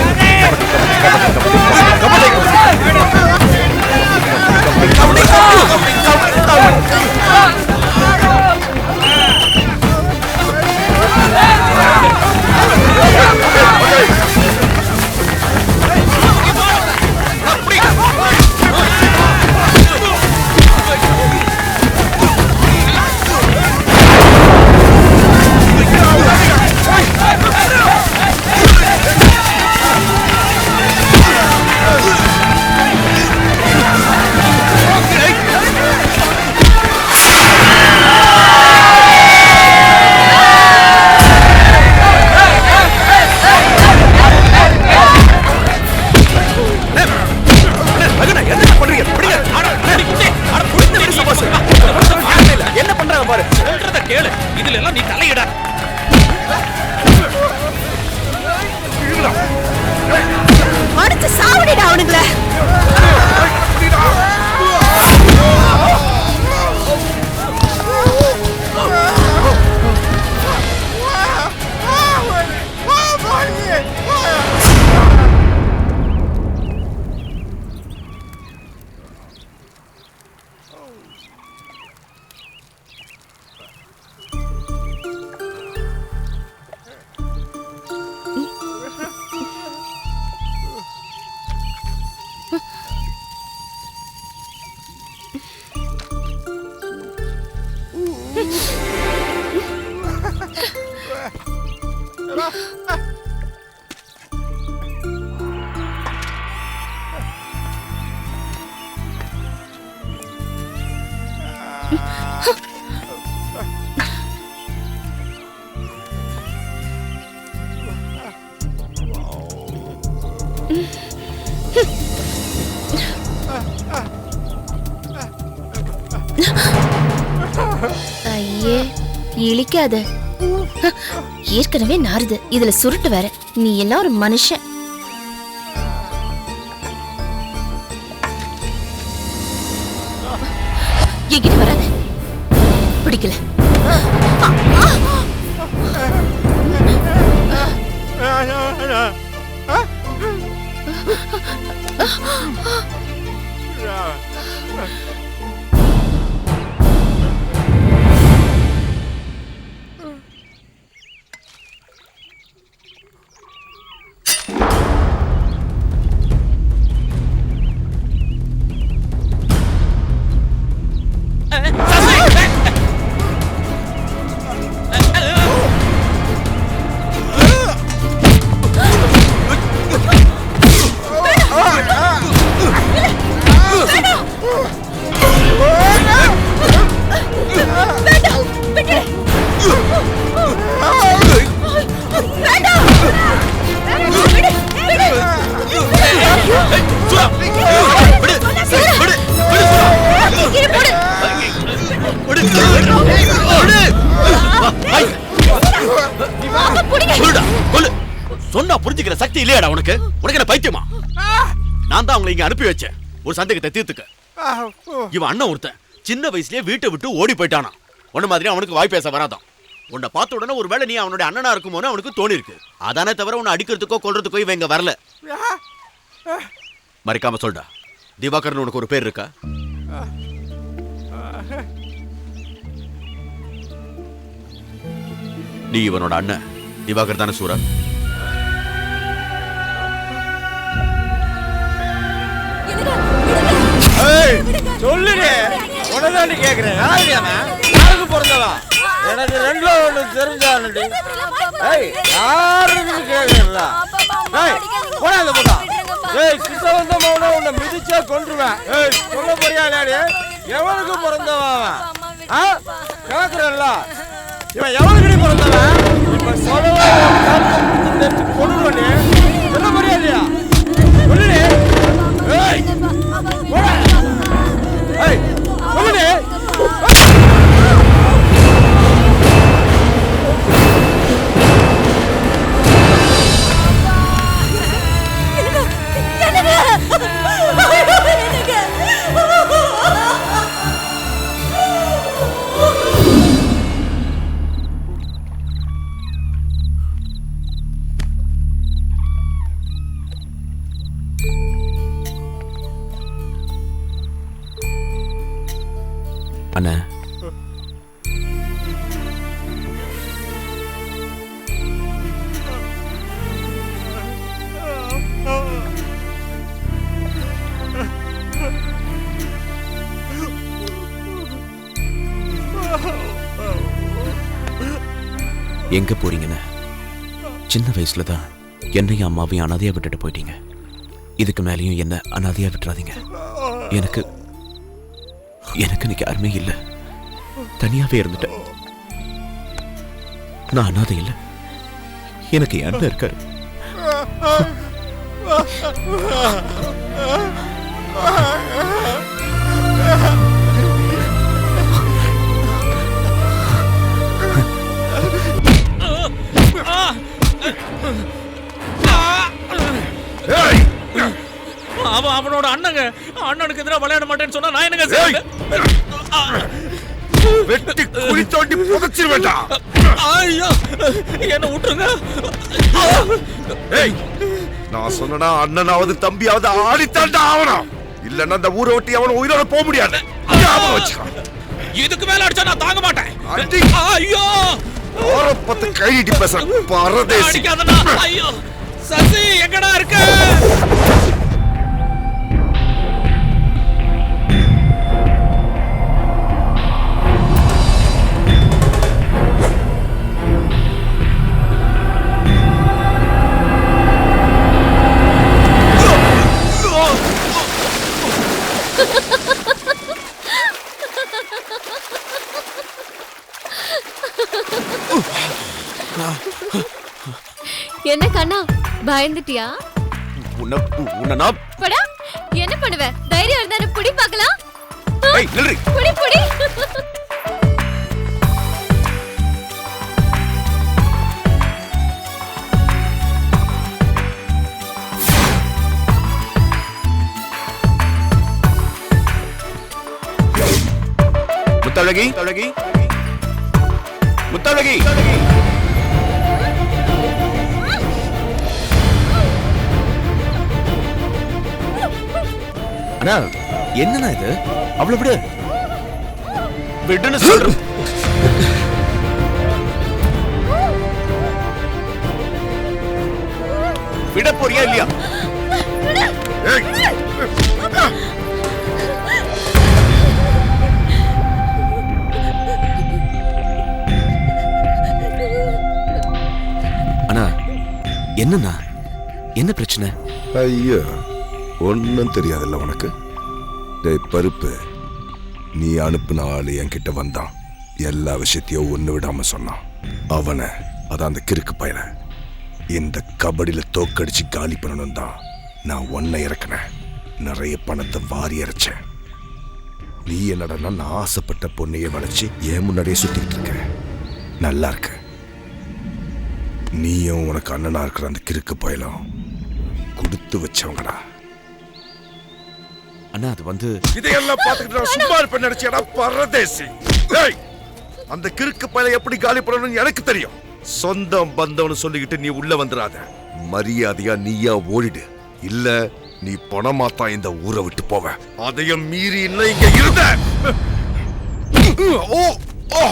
என்ன பண்றாங்க பாரு. சொல்றத கேளு. இதுல எல்லாம் நீ தலையிட. அடிச்சு சாவடிடா அவனுங்கள. ஐயே இழிக்காத. ஏற்கனவே நாறுது, இதுல சுருட்டு வேற. நீ எல்லாம் ஒரு மனுஷன். எங்கிட்ட வராத, பிடிக்கல. சக்தி இல்லையாடா உனக்கு? உனக்கு என்ன பைத்தியமா? நான் தான் அவங்களை இங்க அனுப்பி வச்சேன் ஒரு சந்தேகத்தை தீர்த்துக்க. இவன் அண்ணன் ஒருத்தன் சின்ன வயசுலயே வீட்டை விட்டு ஓடி போயிட்டானா. உன்ன மாதிரி அவனுக்கு வாய் பேச வராதான். உன்னை பார்த்த உடனே ஒருவேளை நீ அவனுடைய அண்ணனா இருக்குமோன்னு அவனுக்கு தோணி இருக்கு. அதானே தவிர உன்னை அடிக்கிறதுக்கோ கொல்றதுக்கோ இவன் இங்க வரல. மறைக்காம சொல்டா, திவாகர்னு உனக்கு ஒரு பேர் இருக்கா? நீ இவனோட அண்ணன் திவாகர் தானே சூரா? சொல்லுடே, உனதாண்டி கேக்குறேன். யாருக்கு பிறந்தவா? எனக்கு ரெண்டுல ஒண்ணு தெரிஞ்சாண்டி. யாருன்னு கேக்குறேன்ல. போடா அந்த பக்கம். கிட்ட வந்த மௌன உன்னை மிதிச்சா கொன்றுவேன். சொல்ல போறியாடி? எவனுக்கு பிறந்தவா? கேக்குறேன்ல. இவன் எவனுக்கு பிறந்தவன்? இப்ப சொல்லவா கொன்றுவேன். சொல்ல போறியா இல்லையா? சொல்லுடே. போடா. சொல்லுடே. அண்ணா, எங்க போறீங்கண்ணா? சின்ன வயசுல தான் என்னையும் அம்மாவையும் அனாதையா விட்டுட்டு போயிட்டீங்க. இதுக்கு மேலேயும் என்ன அனாதையா விட்டுறாதீங்க. எனக்கு இன்னைக்கு யாருமே இல்லை. தனியாவே இருந்துட்டேன். நான் அனாதை இல்லை. எனக்கு என் அண்ணன் இருக்காரு. அவன் அவனோட அண்ணங்க. அண்ணனுக்கு எதிராக விளையாட மாட்டேன்னு சொன்னா நான் என்னங்க செய்வேன்? வெட்டி குழி தோண்டி புதைச்சிருவேண்டா. ஐயோ, என்ன விட்டுருங்க. நான் சொன்னா அண்ணனாவது தம்பியாவது ஆடித்தாண்டா ஆகணும். இல்லன்னா அந்த ஊரை ஒட்டி அவன் உயிரோட போக முடியாது. இதுக்கு மேல அடிச்சா நான் தாங்க மாட்டேன். ஐயோ, பத்து கை நீட்டி பேச பரதேசி. அடிக்காதடா. ஐயோ, சசி எங்கடா இருக்க? என்ன கண்ணா, பயந்துட்டியா? படா, என்ன பண்ணுவ? தைரியம் இருந்தா புடி பார்க்கலாம். புடி புடி. முத்தழகி, முத்தழகி. அண்ணா, என்னண்ணா இது? அவ்வளவு விடு. விடுன்னு சொல்ற. விட போறியா இல்லையா? அண்ணா, என்னண்ணா, என்ன பிரச்சனை? ஐயோ, ஒன்னும் தெரியாதுல்ல உனக்கு. டேய் பருப்பு, நீ அனுப்புன ஆளு என்கிட்ட வந்தான். எல்லா விஷயத்தையும் ஒண்ணு விடாம சொன்னான். அவனை, அதான் அந்த கிறுக்கு பையனை, இந்த கபடியில தோக்கடிச்சு காலி பண்ணணும் தான் நான் ஒன்னை இறக்கினேன். நிறைய பணத்தை வாரி இறைச்சேன். நீ என்னடா நான் ஆசைப்பட்ட பொண்ணையே வளைச்சு ஏன் முன்னாடியே சுத்திக்கிட்டு இருக்க. நல்லா இருக்கு. நீயும் உனக்கு அண்ணனா இருக்கிற அந்த கிறுக்கு பயலும் கொடுத்து வச்சவங்கடா. அண்ணா அது வந்து இதையெல்லாம் பார்த்துக்கிட்டு நான் சும்மா இருப்பேன் நினைச்சேடா பரதேசி. ஏய், அந்த கிறுக்கு பயலை எப்படி காலி பண்ணணும்னு எனக்கு தெரியும். சொந்தம் பந்தம்னு சொல்லிக்கிட்டு நீ உள்ள வந்துடாத. மரியாதையா நீயா ஓடிடு. இல்ல நீ பணமாத்தான் இந்த ஊரை விட்டு போவ. அதையும் மீறி இன்னும் இங்க இருந்த ஓ ஓ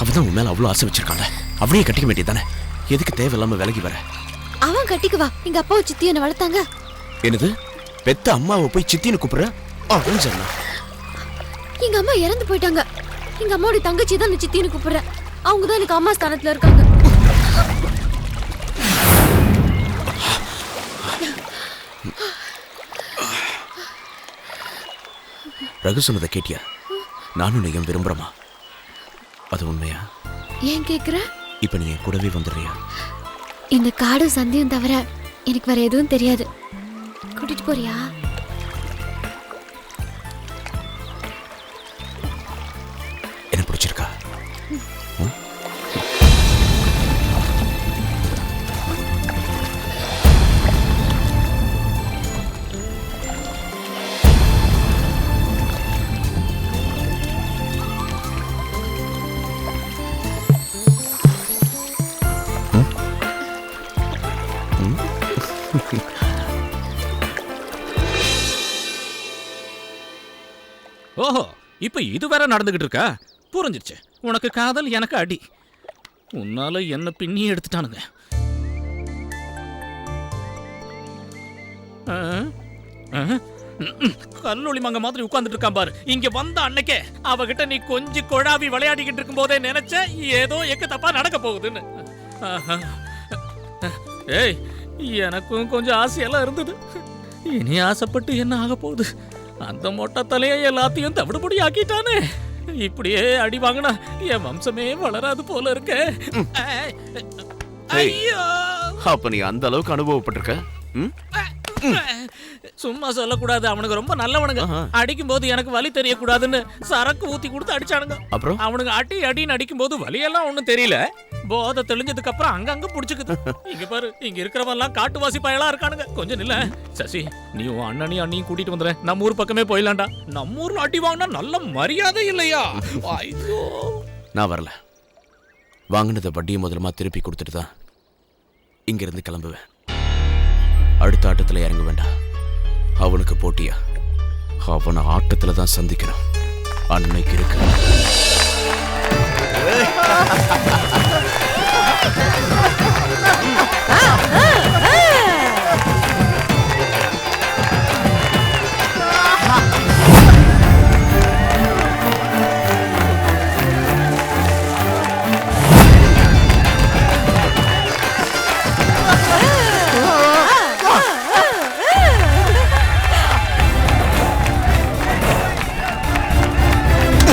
அவதான் உன் மேல அவ்வளவு ஆசை வச்சிருக்காங்க. அவனையே கட்டிக்க வேண்டியதானே? எதுக்கு தேவையில்லாம விலகி வர? அவன் கட்டிக்குவா. எங்க அப்பாவை சித்தி என்ன வளர்த்தாங்க. என்னது? பெத்த அம்மாவை போய் சித்தின்னு கூப்பிடுற? எங்க அம்மா இறந்து போயிட்டாங்க. எங்க அம்மாவோட தங்கச்சி தான் சித்தின்னு கூப்பிடுறேன். அவங்க தான் எனக்கு அம்மா ஸ்தானத்துல இருக்காங்க. ரகு சொன்னதை கேட்டியா? நானும் நீயும் விரும்புறமா? அது உண்மையா? ஏன் கேக்குற? இப்ப நீ என் கூடவே வந்துடுறியா? இந்த காடும் சந்தையும் தவிர எனக்கு வேற எதுவும் தெரியாது. கூட்டிட்டு போறியா? என்ன பிடிச்சிருக்கா? ஓஹோ, இப்ப இது வேற நடந்துகிட்டு இருக்கா? புரிஞ்சிருச்சு. உனக்கு காதல், எனக்கு அடி. உன்னால என்ன பின்னி எடுத்துட்டானுங்க. கல்லூலி மங்க மாதிரி உட்கார்ந்துட்டு இருக்கான் பாரு. இங்க வந்த அன்னைக்கே அவகிட்ட நீ கொஞ்சம் கொழாவி விளையாடிக்கிட்டு இருக்கும் போதே நினைச்ச ஏதோ எக்க தப்பா நடக்க போகுதுன்னு. ஏய், எனக்கும் கொஞ்சம் ஆசையெல்லாம் இருந்தது. இனி ஆசைப்பட்டு என்ன ஆக போகுது? அந்த மொட்டை தலையை எல்லாத்தையும் தவிடுபடி ஆக்கிட்டானே. இப்படியே அடி வாங்கினா என் வம்சமே வளராது போல இருக்க. ஐயோ, அப்ப நீ அந்த அளவுக்கு அனுபவப்பட்டிருக்க? சும்மா சொல்லக்கூடாது. அவனுக்கு ரொம்ப நல்லவனுங்க. அடிக்கும் போது எனக்கு வலி தெரியக்கூடாதுன்னு சரக்கு ஊத்தி கொடுத்து அடிச்சானுங்க. அப்புறம் அவனுக்கு அடி அடின்னு அடிக்கும் போது வலியெல்லாம் ஒண்ணும் தெரியல. போதை தெளிஞ்சதுக்கு அப்புறம் அங்கங்க புடிச்சுக்குது. இங்க பாரு, இங்க இருக்கிறவெல்லாம் காட்டுவாசி பயலா இருக்கானுங்க. கொஞ்சம் நில்ல சசி, நீ உன் அண்ணனையும் அண்ணியும் கூட்டிட்டு வந்துற. நம்ம ஊர் பக்கமே போயிடலாம்டா. நம்ம ஊர்ல அடி வாங்கினா நல்ல மரியாதை இல்லையா? ஐயோ, நான் வரல. வாங்கினதை வட்டியும் முதலமா திருப்பி கொடுத்துட்டு தான் இங்க இருந்து கிளம்புவேன். அடுத்த ஆட்டத்துல இறங்க வேண்டாம். அவனுக்கு போட்டியா? அவனை ஆட்டத்துல தான் சந்திக்கணும். அன்னைக்கு இருக்கு.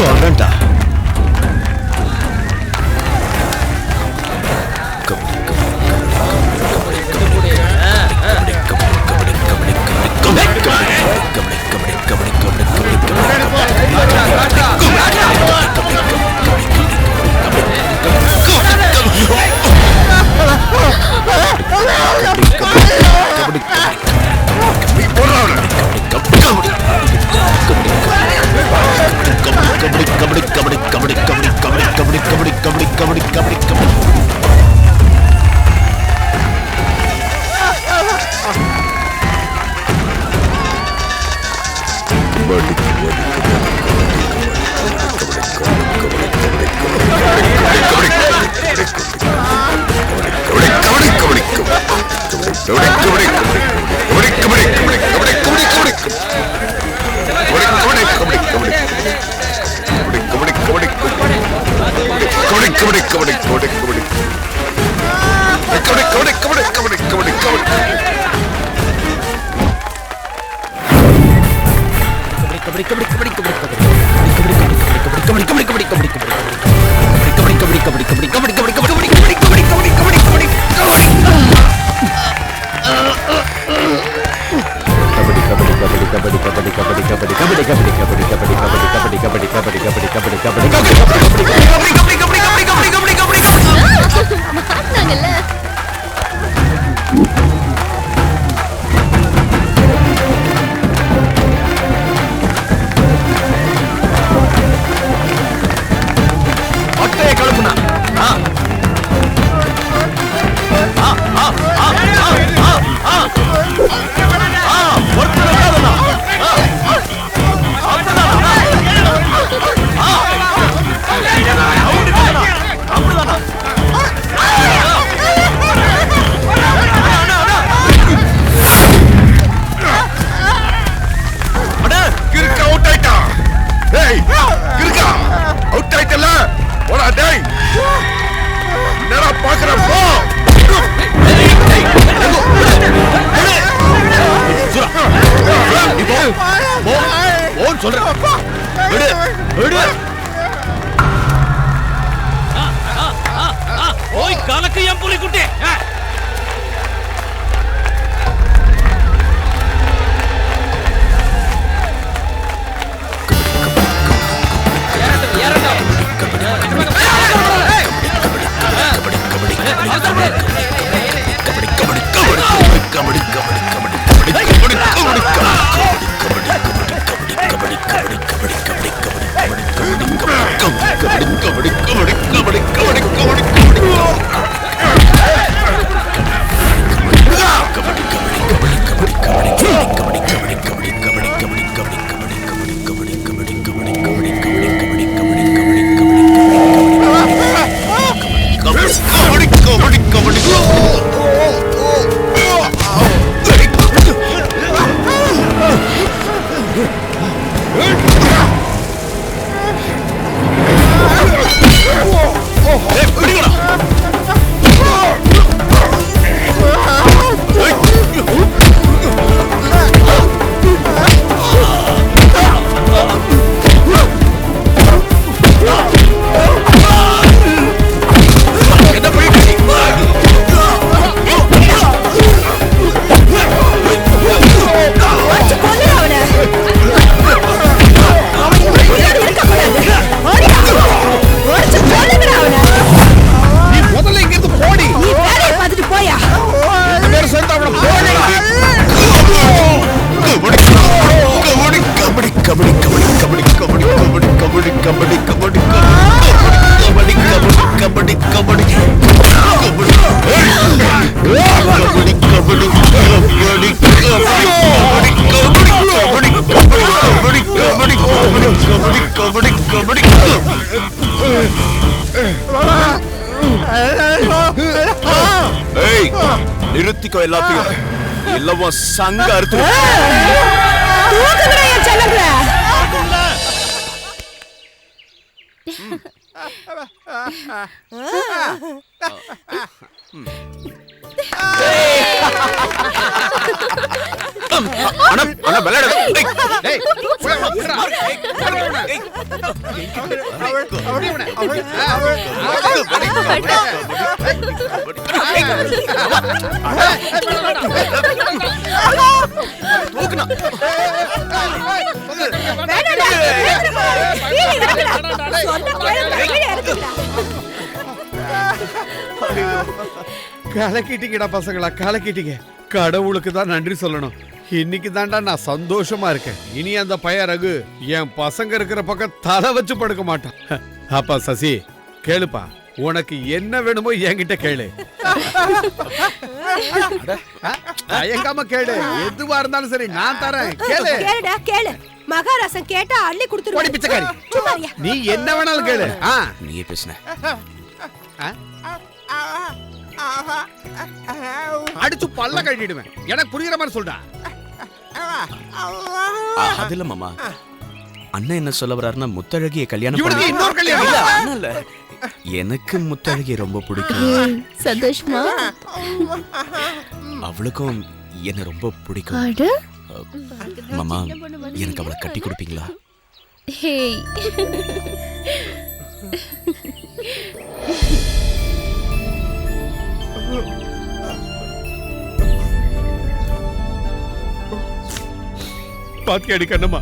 வரேன்டா. நிறுத்திக்கோ எல்லாத்தையும், இல்லவும் சங்க அறுத்து விளையாட டேய், போடா, விட்றா. கலக்கிட்டீங்கடா பசங்களா, கலக்கிட்டீங்க. கடவுளுக்கு தான் நன்றி சொல்லணும். இன்னைக்கு தான்டா நான் சந்தோஷமா இருக்கேன். இனி அந்த பையன் ரகு என் பசங்க இருக்கிற பக்கம் தலை வச்சு படுக்க மாட்டான். அப்பா சசி கேளுப்பா, உனக்கு என்ன வேணுமோ என்கிட்ட கேளு. தயங்காம கேளு, எதுவா இருந்தாலும் சரி நான் தரேன். கேளு கேளுடா கேளு. மகாராசன் கேட்டா அள்ளி கொடுத்துருவாரு. பிச்சைக்காரி, நீ என்ன வேணாலும் கேளு. நீயே பேசுன. அடிச்சு பல்ல கட்டிடுவேன். எனக்கு புரியுற மாதிரி சொல்றா. அது இல்ல மாமா, அண்ணன் என்ன சொல்ல வர்றாருன்னா முத்தழகிய கல்யாணம் இவனுக்கு பண்ணி- இன்னொரு கல்யாணம்? இல்ல, அண்ணன் இல்ல. எனக்கு முத்தழகிய ரொம்ப பிடிக்கும். சந்தோஷமா? அவளுக்கும் என்ன ரொம்ப பிடிக்கும். அட மாமா, எனக்கு அவளை கட்டி கொடுப்பீங்களா? ஹேய், பாத்தியாடி கண்ணம்மா,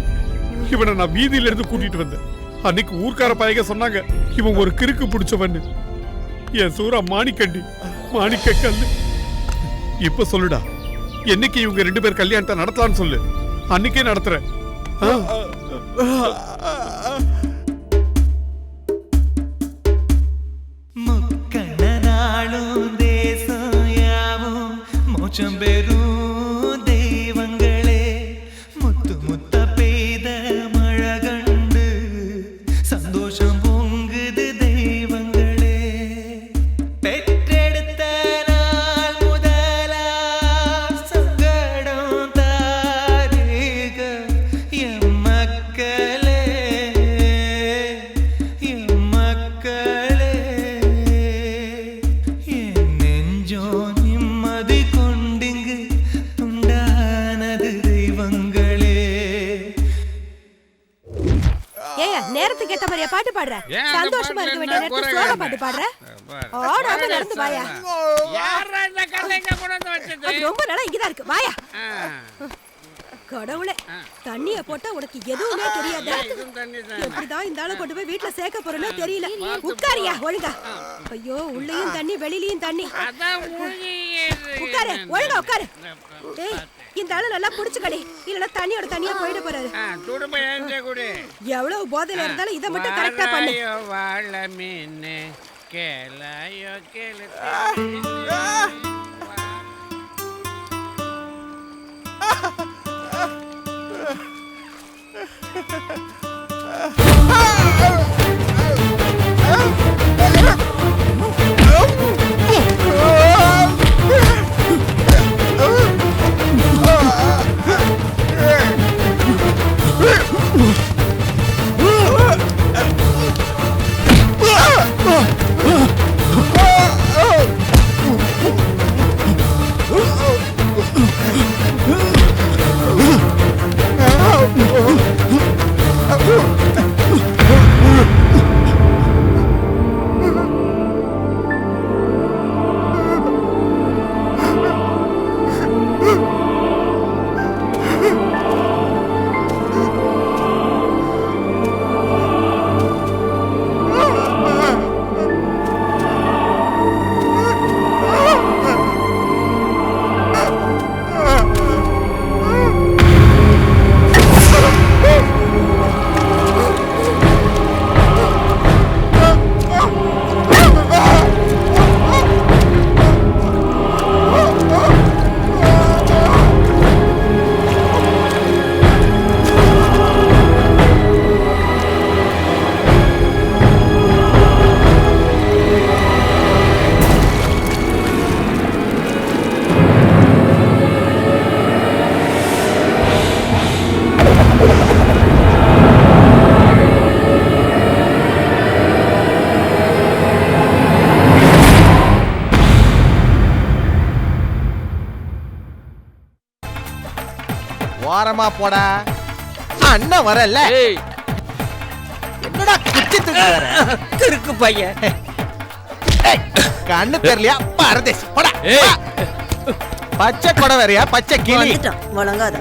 இவனை நான் வீதியில இருந்து கூட்டிட்டு வந்தேன். அன்னைக்கு ஊர்க்கார பையங்க சொன்னாங்க இவன் ஒரு கிறுக்கு பிடிச்சவன்னு. என் சூரா மாணிக்கண்டி, மாணிக்க கல்லு. இப்ப சொல்லுடா, என்னைக்கு இவங்க 2 பேர் கல்யாணத்தை நடத்தலாம்னு சொல்லு, அன்னைக்கே நடத்துறேன். முக்கண்ணனாளும் தேசம் யாவும் மோட்சம் பெறும் தெய்வங்களே, முத்து முத்த பெய்த மழை கண்டு சந்தோஷம் பொங்குது தெய்வங்களே. பெற்றெடுத்த நாள் முதலா சங்கடம் தாரீக எம் மக்களே, எம் மக்களே. என் நெஞ்சோ நிம்மதி கொண்டிங்கு துண்டானது தெய்வங்களே. ஏய், நேரத்துக்கு ஏத்த மாதிரியா பாட்டு பாடுற? ஏன் சந்தோஷமா இருக்க வேண்டிய நேரத்துல குறை சோக என்ன? பாட்டு பாடுற? ஓடாம நடந்து வாயா. அது ரொம்ப நாளா இங்கதான் இருக்கு, வாயா. கடவுளே, தண்ணிய போட்டா உனக்கு எதுவுமே தெரியாது. எப்படிதான் இந்த ஆளை கொண்டு போய் வீட்டுல சேர்க்க போறேன்னு தெரியல. உட்காரியா ஒழுங்கா. ஐயோ, உள்ளேயும் தண்ணி வெளியிலயும் தண்ணி. உட்காரு, ஒழுங்கா உட்காரு. ஏய், இந்த ஆளு நல்லா புடிச்சுக்கடி, இல்லன்னா தண்ணியோட தண்ணியா போயிட போறாரு. எவ்வளவு போதையில இருந்தாலும் இதை மட்டும் கரெக்டா பண்ணு. ஓரமா போடா. அண்ணன் வரல. என்னடா குச்சி தூக்கி வர கிறுக்கு பையன். கண்ணு தெரியலையா பரதேசி போடா. பச்சை கொடை வேறையா பச்சை கிளி வணங்காத.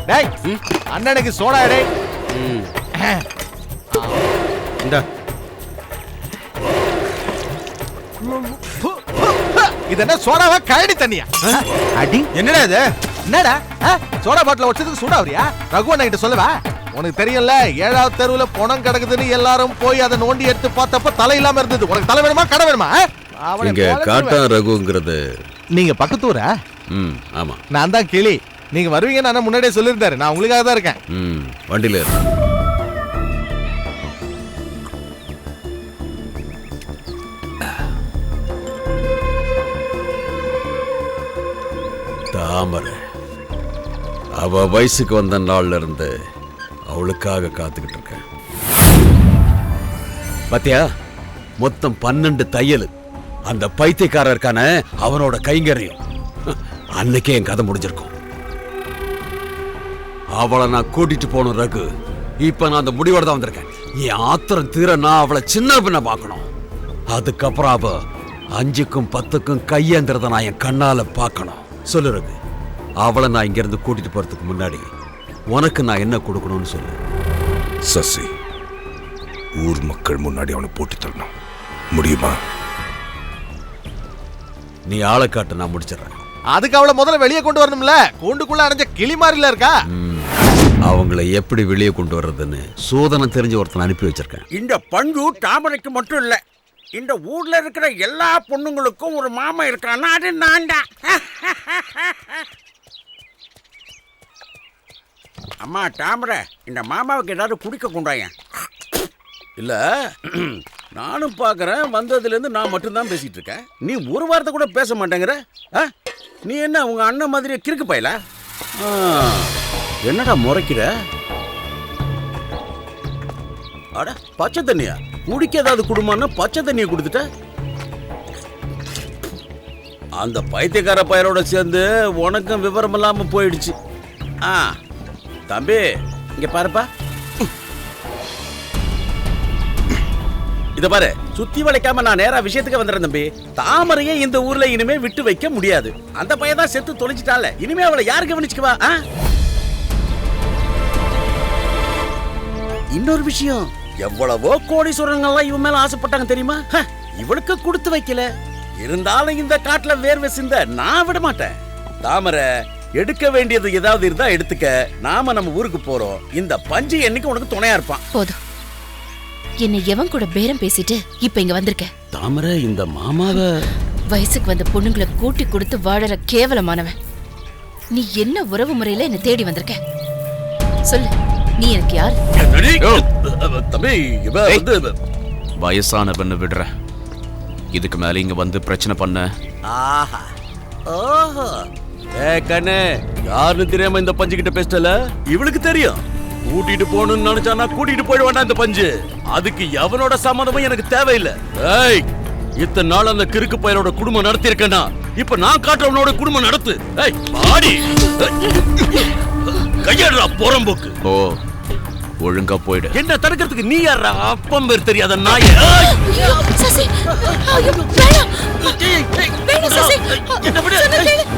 டேய் அண்ணனுக்கு சோடா டேய். இந்த இது என்ன சோடாவா கரடி தண்ணியா? அடி என்னடா இது? என்னடா சோடா பாட்டில வச்சதுக்கு சூடா வரியா? ரகு அண்ணன் கிட்ட சொல்லவா? உனக்கு தெரியல 7வது தெருவுல பணம் கிடக்குதுன்னு எல்லாரும் போய் அதை நோண்டி எடுத்து பார்த்தப்ப தலை இல்லாம இருந்தது. உனக்கு தலை வேணுமா கடை வேணுமா? இங்க காட்டா ரகுங்கிறது நீங்க பக்கத்து ஊரா? ஆமா. நான் தான் கிளி. நீங்க வருவீங்கன்னு அண்ணன் முன்னாடியே சொல்லியிருந்தாரு. நான் உங்களுக்காக தான் இருக்கேன். வண்டியில இரு. தாமரை அவ வயசுக்கு வந்த நாள்ல இருந்து அவளுக்காக காத்துக்கிட்டு இருக்கேன். பாத்தியா, மொத்தம் 12 தையல். அந்த பைத்தியக்காரர் இருக்கான அவனோட கைங்கரியம். அன்னைக்கே என் கதை முடிஞ்சிருக்கும். அவளை நான் கூட்டிட்டு போன ரகு. இப்ப நான் அந்த முடிவோட தான் வந்திருக்கேன். என் ஆத்திரம் தீர நான் அவளை சின்ன பின்ன பார்க்கணும். அதுக்கப்புறம் அவ 5க்கும் 10க்கும் கையேந்திரத நான் என் கண்ணால பார்க்கணும். சொல்லு ரகு, அவளை நான் இங்கிருந்து கூட்டிட்டு போறதுக்கு முன்னாடி உனக்கு நான் என்ன கொடுக்கணும்னு சொல்லு. சசி, ஊர் மக்கள் முன்னாடி அவனை போட்டு தரணும். முடியுமா? நீ ஆளை காட்டு, நான் முடிச்சிடறேன். அதுக்கு அவளை முதல்ல வெளியே கொண்டு வரணும்ல. கூண்டுக்குள்ள அடைஞ்ச கிளி மாதிரில இருக்கா. அவங்களை எப்படி வெளியே கொண்டு வர்றதுன்னு சோதனை தெரிஞ்ச ஒருத்தன் அனுப்பி வச்சிருக்கேன். இந்த பஞ்சு தாமரைக்கு மட்டும் இல்ல, இந்த ஊர்ல இருக்கிற எல்லா பொண்ணுங்களுக்கும் ஒரு மாமா இருக்கானா, அது நான் தான். அம்மா தாமரை, இந்த மாமாவுக்கு ஏதாவது குடிக்க கொண்டாயன். இல்ல நானும் பாக்குறேன், வந்ததுல இருந்து நான் மட்டும்தான் பேசிட்டு இருக்கேன். நீ ஒரு வார்த்தை கூட பேச மாட்டேங்கிற. நீ என்ன உங்க அண்ணன் மாதிரி கிறுக்கு பையல? என்னடா முறைக்கிற? அட பச்சை தண்ணியா? குடிக்க ஏதாவது குடும்பம்னா பச்சை தண்ணியை கொடுத்துட்ட. அந்த பைத்தியக்கார பையனோட சேர்ந்து உனக்கும் விவரம் இல்லாம போயிடுச்சு. தம்பி இங்க பாருப்பா, இத பாரு, சுத்தி வளைக்காம நான் நேரா விஷயத்துக்கு வந்துடுறேன் தம்பி. தாமரையே இந்த ஊர்ல இனிமே விட்டு வைக்க முடியாது. அந்த பையன் தான் செத்து தொலைச்சிட்டால, இனிமே அவளை யாரு கவனிச்சுக்குவா? இன்னொரு விஷயம், எவ்வளவோ கோடீஸ்வரங்கள்லாம் இவன் மேல ஆசைப்பட்டாங்க தெரியுமா? இவளுக்கு கொடுத்து வைக்கல. இருந்தாலும் இந்த காட்டுல வேர்வை சிந்த நான் விட மாட்டேன். தாமரை, எடுக்க வேண்டியது ஏதாவது இருந்தா எடுத்துக்க. நாம நம்ம ஊருக்கு போறோம். இந்த பஞ்சு என்னைக்கு உனக்கு துணையா இருப்பான். போதும், என்னை எவன் கூட பேரம் பேசிட்டு இப்ப இங்க வந்திருக்க? தாமரை, இந்த மாமாவை வயசுக்கு வந்த பொண்ணுங்களை கூட்டி கொடுத்து வாழற கேவலமானவன் நீ. என்ன உறவு முறையில என்ன தேடி வந்திருக்க? சொல்லு, நீ எனக்கு யார்? தம்பி, வயசான பெண்ணு விடுற, இதுக்கு மேல இங்க வந்து பிரச்சனை பண்ண. ஆஹா, ஓஹோ, கண்ணு, யாருன்னு தெரியாம இந்த பஞ்சு கிட்ட பேசல. இவளுக்கு தெரியும். கூட்டிட்டு போகணும்னு நினைச்சானா கூட்டிட்டு போயிட வேண்டாம் இந்த பஞ்சு. அதுக்கு எவனோட சம்மதமும் எனக்கு தேவையில்லை. இத்தனை நாள் அந்த கிறுக்கு பையனோட குடும்பம் நடத்திருக்கேன்னா இப்ப நான் காட்டுறவனோட குடும்பம் நடத்து. கையாடுறா போறம்போக்கு. ஓ, ஒழுங்கா போயிடு. என்ன தடுக்கிறதுக்கு நீ யாரா? அப்பம் பேர் தெரியாத நாய்.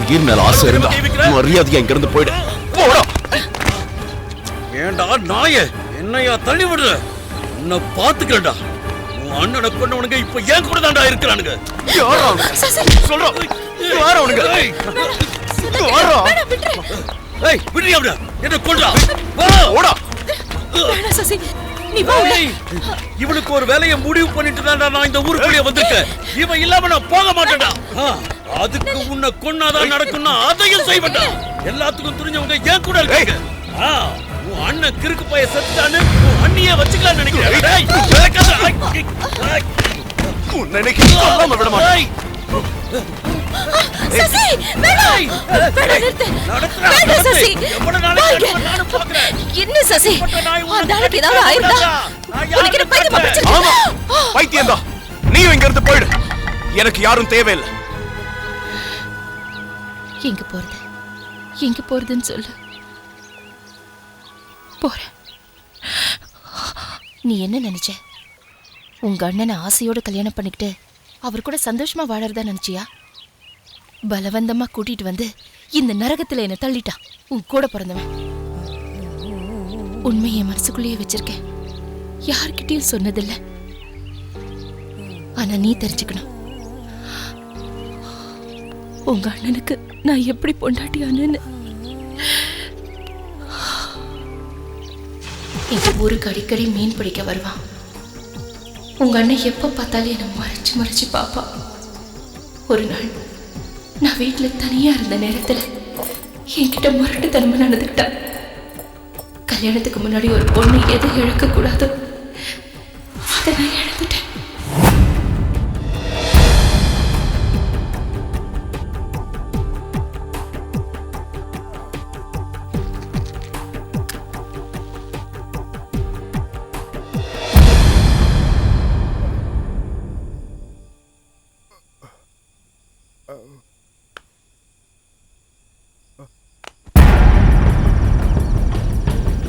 உயிர் மேல ஆசை இருந்தா மரியாதையா இங்க இருந்து போயிடு. போடா. ஏண்டா நாய, என்னையா தள்ளி விடுற? உன்னை பாத்துக்கிறேன்டா. உன் அண்ணனை கொண்டவனுங்க இப்ப ஏன் கூட தான்டா இருக்கிறானுங்க. சொல்றோம், என்ன கொண்டா? இவனுக்கு ஒரு வேலையை முடிவு பண்ணிட்டு தான்டா நான் இந்த ஊருக்குள்ளே வந்திருக்கேன். இவன் இல்லாம நான் போக மாட்டேன்டா. அதுக்கு உன்னை கொன்னாதான் நடக்கும்னா அதையும் செய்வேன்டா. எல்லாத்துக்கும் துணிஞ்சவங்க ஏன் கூட இருக்காங்க. உன் அண்ணன் கிறுக்கு பைய செத்துட்டான்னு உன் அண்ணியே வச்சுக்கலாம் நினைக்கிறேன். என்ன சசி, பைத்தியம்தான். நீ இங்க இருந்து போயிடு, எனக்கு யாரும் தேவையில்லை. எங்க போறது, எங்க போறதுன்னு சொல்லு. போறேன். நீ என்ன நினைச்ச? உங்க அண்ணனை ஆசையோடு கல்யாணம் பண்ணிக்கிட்டு அவர் கூட சந்தோஷமா வாழறதா நினைச்சியா? பலவந்தமா கூட்டிட்டு வந்து இந்த நரகத்துல என்ன தள்ளிட்டான் உன் கூட பிறந்தவன். உண்மையை மனசுக்குள்ளேயே வச்சிருக்கேன், யார்கிட்டயும் சொன்னதில்லை. ஆனா நீ தெரிஞ்சுக்கணும், உங்க அண்ணனுக்கு நான் எப்படி பொண்டாட்டியானேன்னு. எங்க ஊருக்கு அடிக்கடி மீன் பிடிக்க வருவான். உங்க அண்ணன் எப்ப பார்த்தாலும் என்னை மறைச்சு மறைச்சு பாப்பா. ஒரு நாள் நான் வீட்டுல தனியா இருந்த நேரத்துல என்கிட்ட முரட்டுத்தனமா நடந்துக்கிட்டான். கல்யாணத்துக்கு முன்னாடி ஒரு பொண்ணு எதை இழக்க கூடாதோ அதை நான் இழந்துட்டேன்.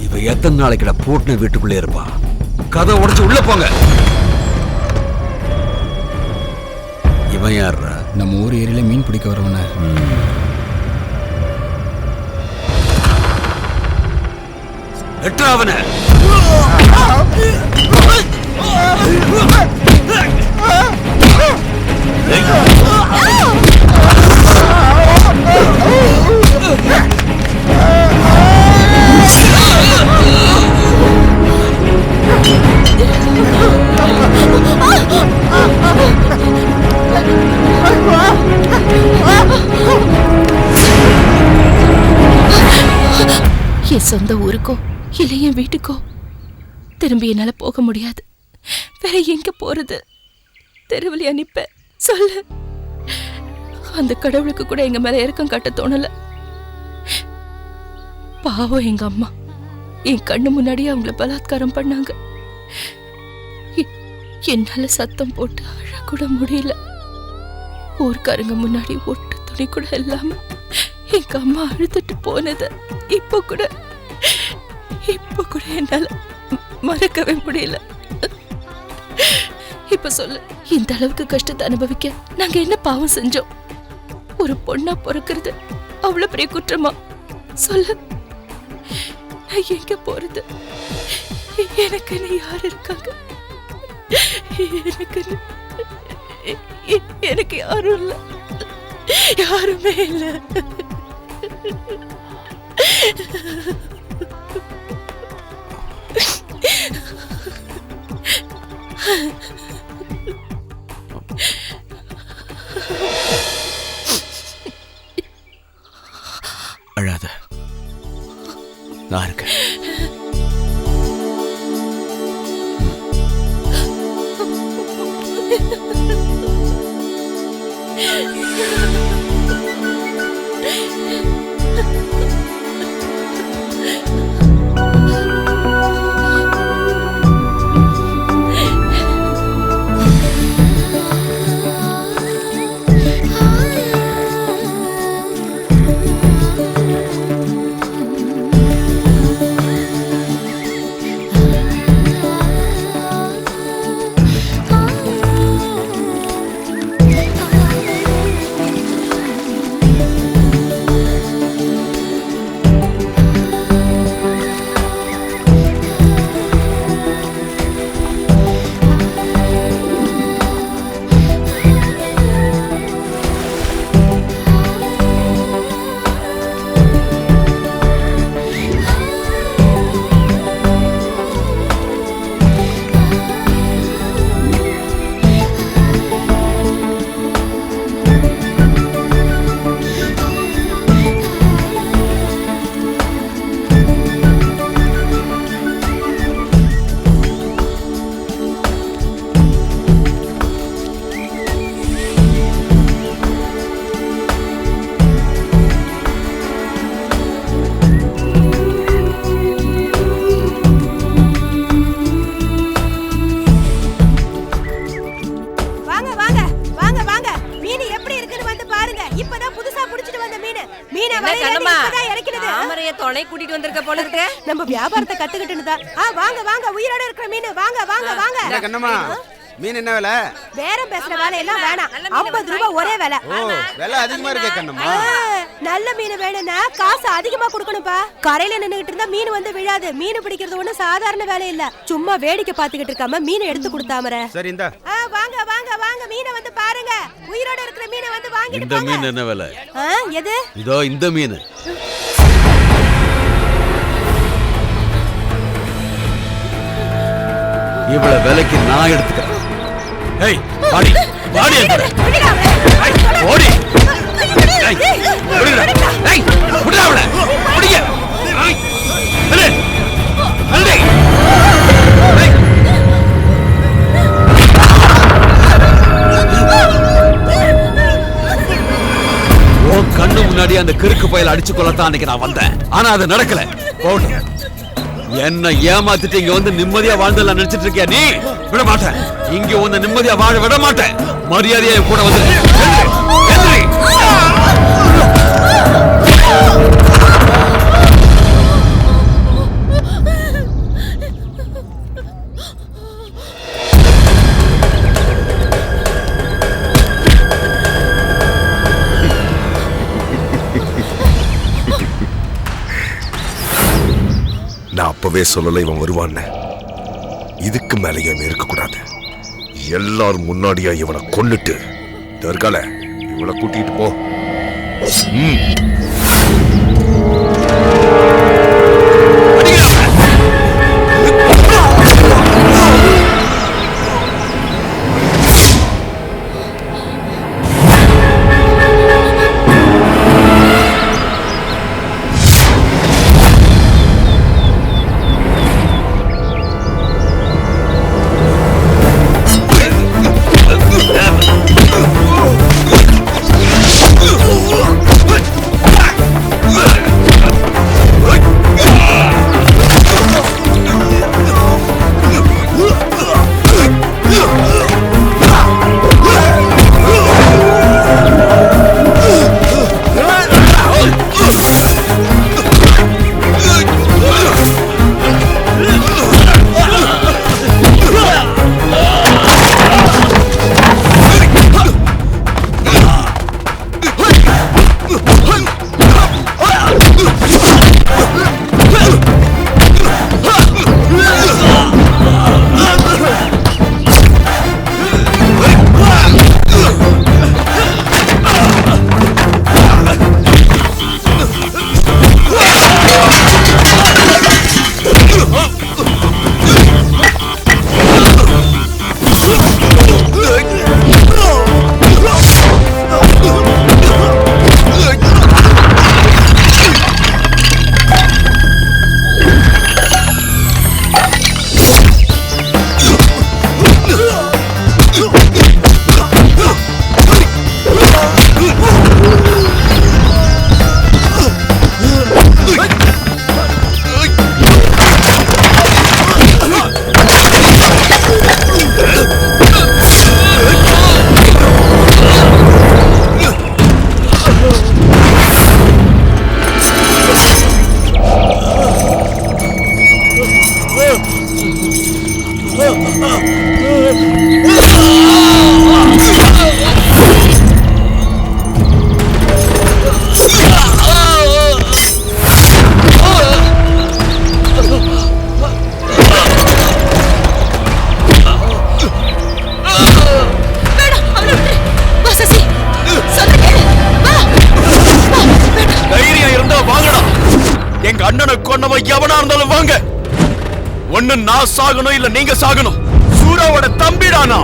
இவ எத்தனை நாளைக்கு பூட்டின வீட்டுக்குள்ளே இருப்பா? கதை உடைச்சு உள்ள போங்க. இவன் யாரா? நம்ம ஊர் ஏரியில மீன் பிடிக்க வரவன. அவனை என் சொந்த ஊருக்கோ இல்லை என் வீட்டுக்கோ திரும்பி என்னால போக முடியாது. வேற எங்க போறது? தெருவில் அனுப்ப சொல்லு. அந்த கடவுளுக்கு கூட எங்க மேல இறக்கம் காட்ட தோணல. பாவம் எங்க அம்மா என் கண்ணு முன்னாடியே அவங்கள பலாத்காரம் பண்ணாங்க. என்னால சத்தம் போட்டு அழக்கூட முடியல. ஊர்க்காரங்க முன்னாடி ஒட்டு துணி கூட இல்லாம எங்க அம்மா அழுதுட்டு போனது இப்ப கூட என்னால மறக்கவே முடியல. இப்ப சொல்லு, இந்த அளவுக்கு கஷ்டத்தை அனுபவிக்க நாங்க என்ன பாவம் செஞ்சோம்? ஒரு பொண்ணா பிறக்கிறது அவ்வளவு பெரிய குற்றமா? சொல்லு, நான் எங்க போறது? எனக்குன்னு யார் இருக்காங்க? எனக்கு யாரும் இல்ல, யாருமே இல்ல. அழாத, நான் இருக்கேன். வாங்கிட்டு வந்திருக்க போல இருக்கு. நம்ம வியாபாரத்தை கத்துக்கிட்டுன்னு தான். வாங்க வாங்க, உயிரோட இருக்கிற மீன் வாங்க வாங்க வாங்க. கண்ணம்மா, மீன் என்ன விலை? பேரம் பேசுற வேலை எல்லாம் வேணாம். 50 ரூபாய் ஒரே விலை. விலை அதிகமா இருக்கே கண்ணம்மா. நல்ல மீன் வேணும்னா காசு அதிகமா கொடுக்கணும்பா. கரையில நின்னுகிட்டு இருந்தா மீன் வந்து விழாது. மீன் பிடிக்கிறது ஒண்ணு சாதாரண வேலை இல்ல. சும்மா வேடிக்கை பாத்துக்கிட்டு இருக்காம மீனை எடுத்து கொடுத்தாமற. சரி இந்தா. வாங்க வாங்க வாங்க, மீனை வந்து பாருங்க. உயிரோட இருக்கிற மீனை வந்து வாங்கிட்டு இந்த மீன் என்ன விலை? எது? இதோ இந்த மீன். இவ்வளவு விலைக்கு நான் எடுத்துக்கிறேன். ஏய் வாடி வாடி ஓடி. ஏய் ஓடிடா. ஏய் ஓடிடா அவளை. ஓடிங்க. ஏய் அலே அலே. ஓ கண்ணு முன்னாடி அந்த கிறுக்கு பயல அடிச்சு கொள்ளத்தான் அன்னைக்கு நான் வந்தேன். ஆனா அது நடக்கல. போடு. என்ன ஏமாத்திட்டு இங்க வந்து நிம்மதியா வாழ்ந்தல நினைச்சிட்டு இருக்கியா நீ? விட மாட்டேன். இங்க வந்து நிம்மதியா வாழ விட மாட்டேன். மரியாதையா கூட வந்து நான் அப்பவே சொல்லல இவன் வருவான்னு. இதுக்கு மேலேயே இவன் இருக்கக்கூடாது. எல்லாரும் முன்னாடியா இவனை கொன்னுட்டு தற்கால இவனை கூட்டிட்டு போ. எவனா இருந்தாலும் வாங்க. ஒண்ணு நான் சாகணும் இல்ல நீங்க சாகணும். சூராவோட தம்பிடானா.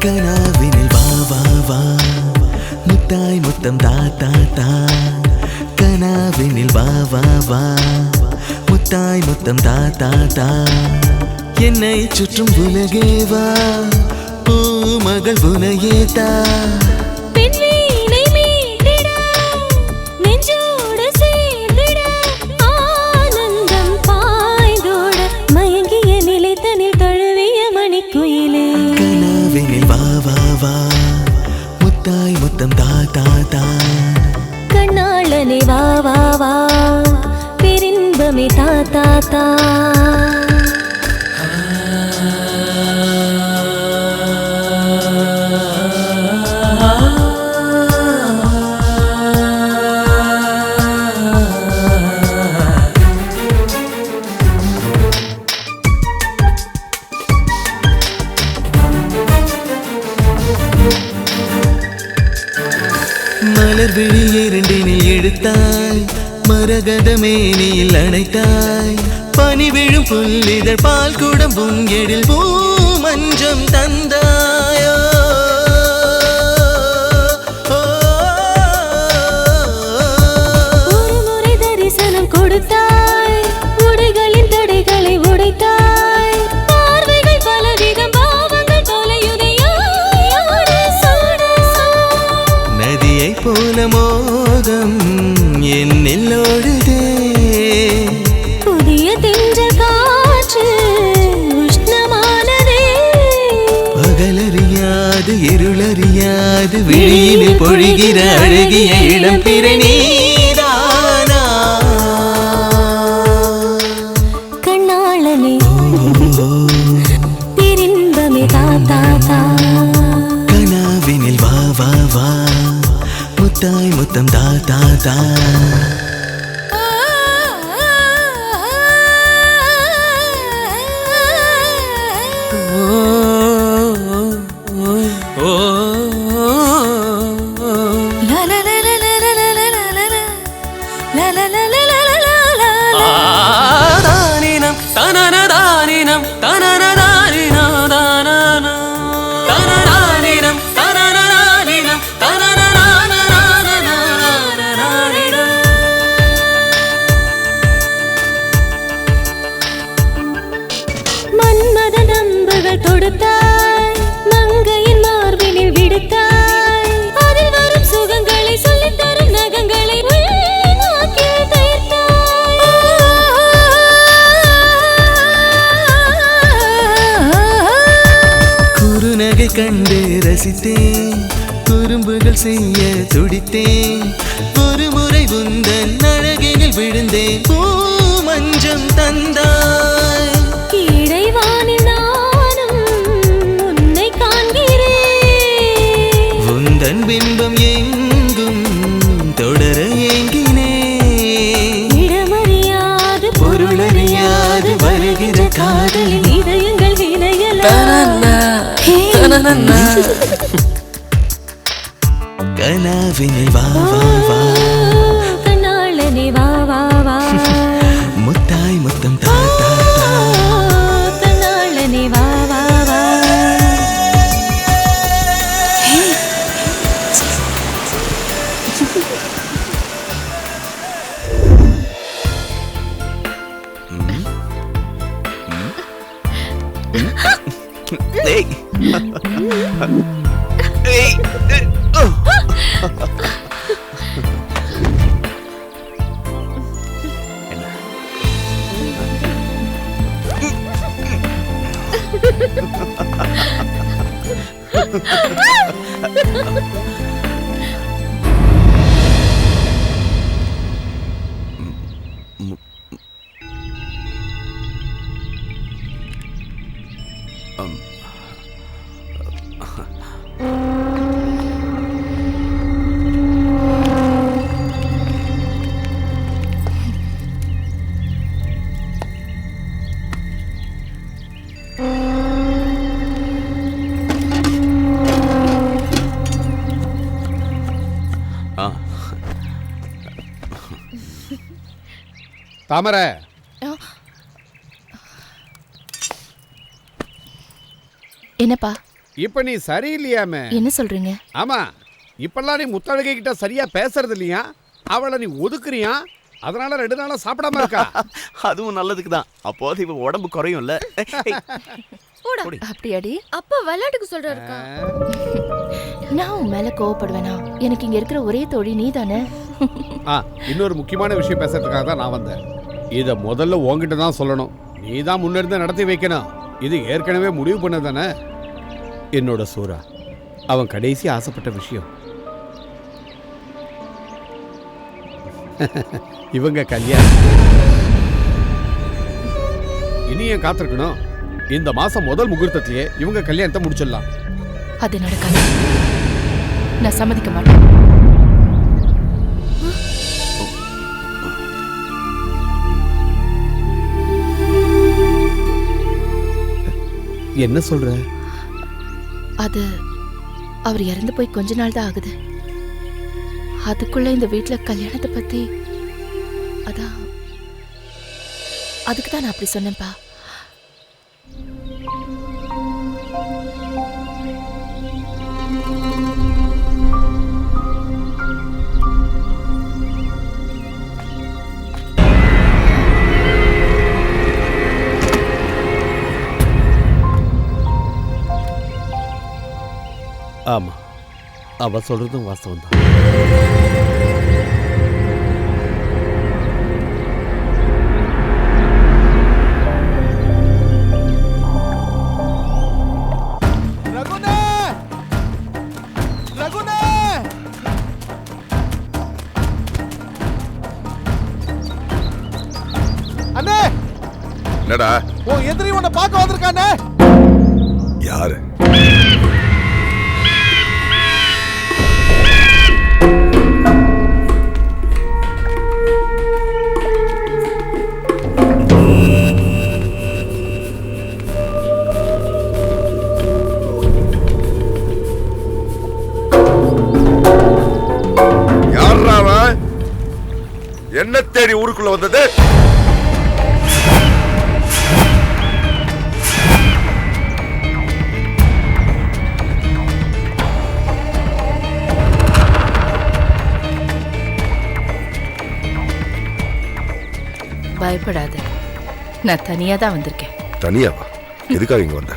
கனாவினில் வா வா வா முத்தாய் முத்தம் தா தா தா கனாவினில் வா வா வா முத்தாய் முத்தம் தா தா தா என்னை சுற்றும் உலகே வா பூ மகள் உனையே தா முத்தாய் முத்தம் தா தா தா கண்ணாளனே வா வா வா பெரின்பமே தா தா தா மலர் விழியை இரண்டினில் எடுத்தாய் மரகத மேனியில் அணைத்தாய் பனி விழும் புல்லிதழ் பால் குடம் புங்கெடில் பூ மஞ்சம் தந்தாயோ ஒரு முறை தரிசனம் கொடுத்தாய் உடைகளின் தடைகளை உடைத்தாய் பார்வைகள் பலவிதம் பாவங்கள் தொலையுதையோடு சூட நதியை போல மோகம் என்னில் ஓடுதே புதிய தென்றல் காற்று உஷ்ணமானதே பகலறியாது இருளறியாது விழியினில் பொழிகிற அழகிய இளம் பிறை நீதானா கண்ணாளனே பெரின்பமே தா தா தா கனாவினில் வா வா வா முத்தாய் முத்தம் தா தா தா மன்மத நம்புகள் தொடுத்தாய் மங்கையின் மார்பினில் விடுத்தாய் அதில் வரும் சுகங்களை சொல்லித் தரும் நகங்களை உள்நாக்கில் தைத்தாய் குறுநகை கண்டு ரசித்தேன் குறும்புகள் செய்ய துடித்தேன் ஒரு முறை உந்தன் அழகினில் விழுந்தேன் பூ மஞ்சம் தந்தாய் இறைவானில் நானும் உன்னை காண்கிறேன் உந்தன் பிம்பம் எங்கும் தொடர ஏங்கினேன் இடமறியாது பொருளறியாது வருகிற காதலின் இதயங்கள் இணையலாம் கனாவினில் வா வா வா கண்ணாளனே வா வா வா முத்தாய் முத்தம் தா தா தா கண்ணாளனே வா வா வா ஏய் தாமரை என்னப்பா? இப்ப நீ சரியில்லையாமே. என்ன சொல்றீங்க? ஆமா, இப்பெல்லாம் நீ முத்தழகை கிட்ட சரியா பேசுறது இல்லையா? அவளை நீ ஒதுக்குறியா? அதனால 2 நாளா சாப்பிடாம இருக்கா. அதுவும் நல்லதுக்கு தான். அப்போது இவ உடம்பு குறையும்ல. அப்படியாடி? அப்பா விளையாட்டுக்கு சொல்றாருக்கா. நான் உன் மேல கோவப்படுவேனா? எனக்கு இங்க இருக்கிற ஒரே தோழி நீ தானே. இன்னொரு முக்கியமான விஷயம் பேசுறதுக்காக தான் நான் வந்தேன். இத முதல்ல உன்கிட்ட தான் சொல்லணும். நீ தான் முன்னிருந்து நடத்தி வைக்கணும். இது ஏற்கனவே முடிவு பண்ணதானே. என்னோட சூரா அவன் கடைசி ஆசைப்பட்ட விஷயம் இவங்க கல்யாணம். இனி ஏன் காத்திருக்கணும்? இந்த மாசம் முதல் முகூர்த்தத்திலேயே இவங்க கல்யாணத்தை முடிச்சிடலாம். அது நடக்காது. நான் சம்மதிக்க மாட்டேன். என்ன சொல்ற? அது அவர் இறந்து போய் கொஞ்ச நாள் தான் ஆகுது. அதுக்குள்ள இந்த வீட்டுல கல்யாணத்தை பத்தி அதான் அதுக்கு தான் நான் அப்படி சொன்னேன்ப்பா. ஆமா, அவ சொல்றதும் வாஸ்தவம் தான். அண்ணே, என்னடா? உன் எதிரி உன்னை பார்க்க வந்திருக்கானே. யாரு? என்ன தேடி ஊருக்குள்ள வந்தது? பயப்படாத, நான் தனியா தான் வந்திருக்கேன். தனியாவா? எதுக்காக இங்க வந்த?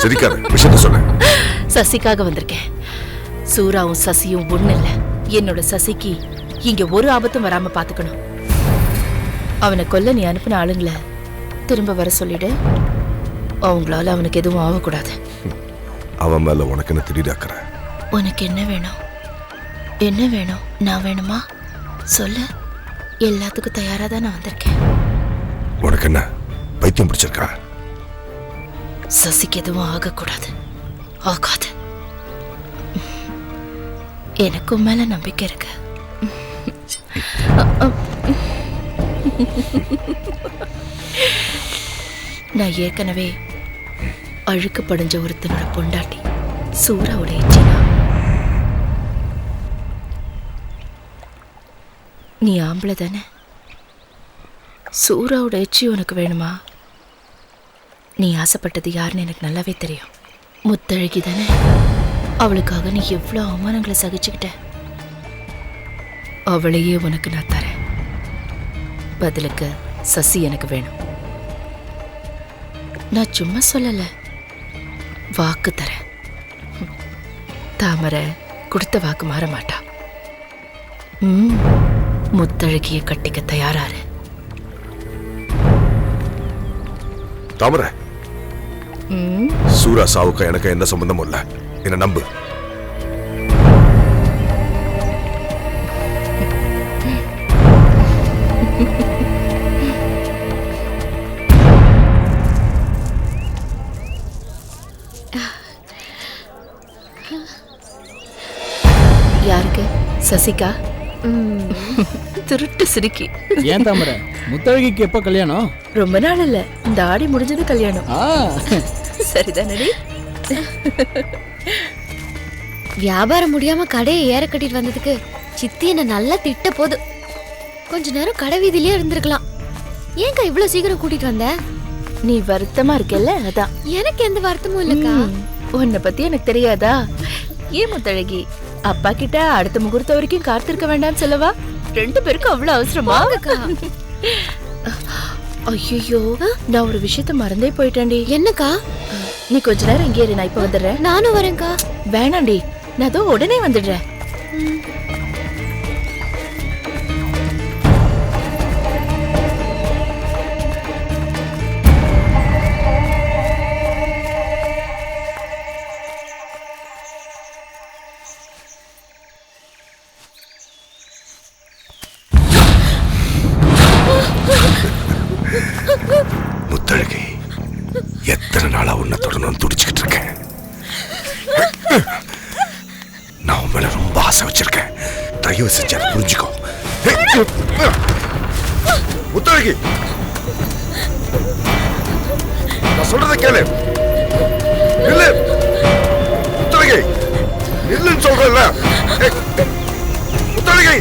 சிரிக்காத, விஷயத்தை சொல்ல. சசிக்காக வந்திருக்கேன். சூராவும் சசியும் ஒண்ணு இல்ல. என்னோட சசிக்கு இங்க ஒரு ஆபத்தும் வராம பாத்துக்கணும். அவனை கொல்ல நீ அனுப்பின ஆளுங்களை திரும்ப வர சொல்லிடு. அவங்களால அவனுக்கு எதுவும் ஆகக்கூடாது. அவன் மேல உனக்கு என்ன திடீராக்குற? உனக்கு என்ன வேணும்? என்ன வேணும்? நான் வேணுமா? சொல்லு. எல்லாத்துக்கும் தயாரா தான் நான் வந்திருக்கேன். உனக்கு என்ன பைத்தியம் பிடிச்சிருக்கா? சசிக்கு எதுவும் ஆகக்கூடாது. ஆகாது. எனக்கும் மேல நம்பிக்கை இருக்கு. நான் ஏற்கனவே அழுக்கு படிஞ்ச ஒருத்தனோட பொண்டாட்டி சூறாவோட எச்சினா. நீ ஆம்பளை தானே? சூறாவோட எச்சி உனக்கு வேணுமா? நீ ஆசைப்பட்டது யாருன்னு எனக்கு நல்லாவே தெரியும். முத்தழகி தானே? அவளுக்காக நீ எவ்வளோ அவமானங்களை சகிச்சுக்கிட்ட. அவளையே உனக்கு நான் தரேன். பதிலுக்கு சசி எனக்கு வேணும். நான் சும்மா சொல்லல, வாக்கு தரேன். தாமரை கொடுத்த வாக்கு மாற மாட்டா. முத்தழகிய கட்டிக்க தயாராரு. தாமரை, சூரா சாவுக்கு எனக்கு எந்த சம்பந்தமும் இல்ல. என்ன நம்பு. யாருக்கு? சசிகா? திருட்டு சிரிக்கி. ஏன் தாமரை, முத்தழகிக்கு எப்ப கல்யாணம்? ரொம்ப நாள் இல்ல, இந்த ஆடி முடிஞ்சது கல்யாணம். சரிதானடி? வியாபாரம் முடியாம கடையை ஏற கட்டிட்டு வந்ததுக்கு சித்தி என்ன நல்லா திட்ட போது. கொஞ்ச நேரம் கடை வீதியிலே இருந்திருக்கலாம். ஏங்க இவ்வளவு சீக்கிரம் கூட்டிட்டு வந்த? நீ வருத்தமா இருக்கல்ல அதான். எனக்கு எந்த வருத்தமும் இல்லக்கா. உன்னை பத்தி எனக்கு தெரியாதா? ஏன் முத்தழகி, அப்பா கிட்ட அடுத்த முகூர்த்தம் வரைக்கும் காத்திருக்க வேண்டாம்னு சொல்லவா? 2 பேருக்கும் அவ்வளவு அவசரமா? ஐயோ, நான் ஒரு விஷயத்த மறந்தே போயிட்டேன்டி. என்னக்கா? நீ கொஞ்ச நேரம் இங்கே இரு, நான் இப்ப வந்துடுறேன். நானும் வரேன்க்கா. வேணாண்டி, நான் அதோ உடனே வந்துடுறேன். முத்தழகி, எத்தனை நாளா உன்னை தொடர்ந்து துடிச்சுக்கிட்டு இருக்கேன். நான் உன் மேல ரொம்ப ஆசை வச்சிருக்கேன். தயவு செஞ்சு அதை புரிஞ்சுக்கோ. முத்தழகி, நான் சொல்றதை கேளு. இல்ல முத்தழகி, இல்லன்னு சொல்றேன்ல. முத்தழகி,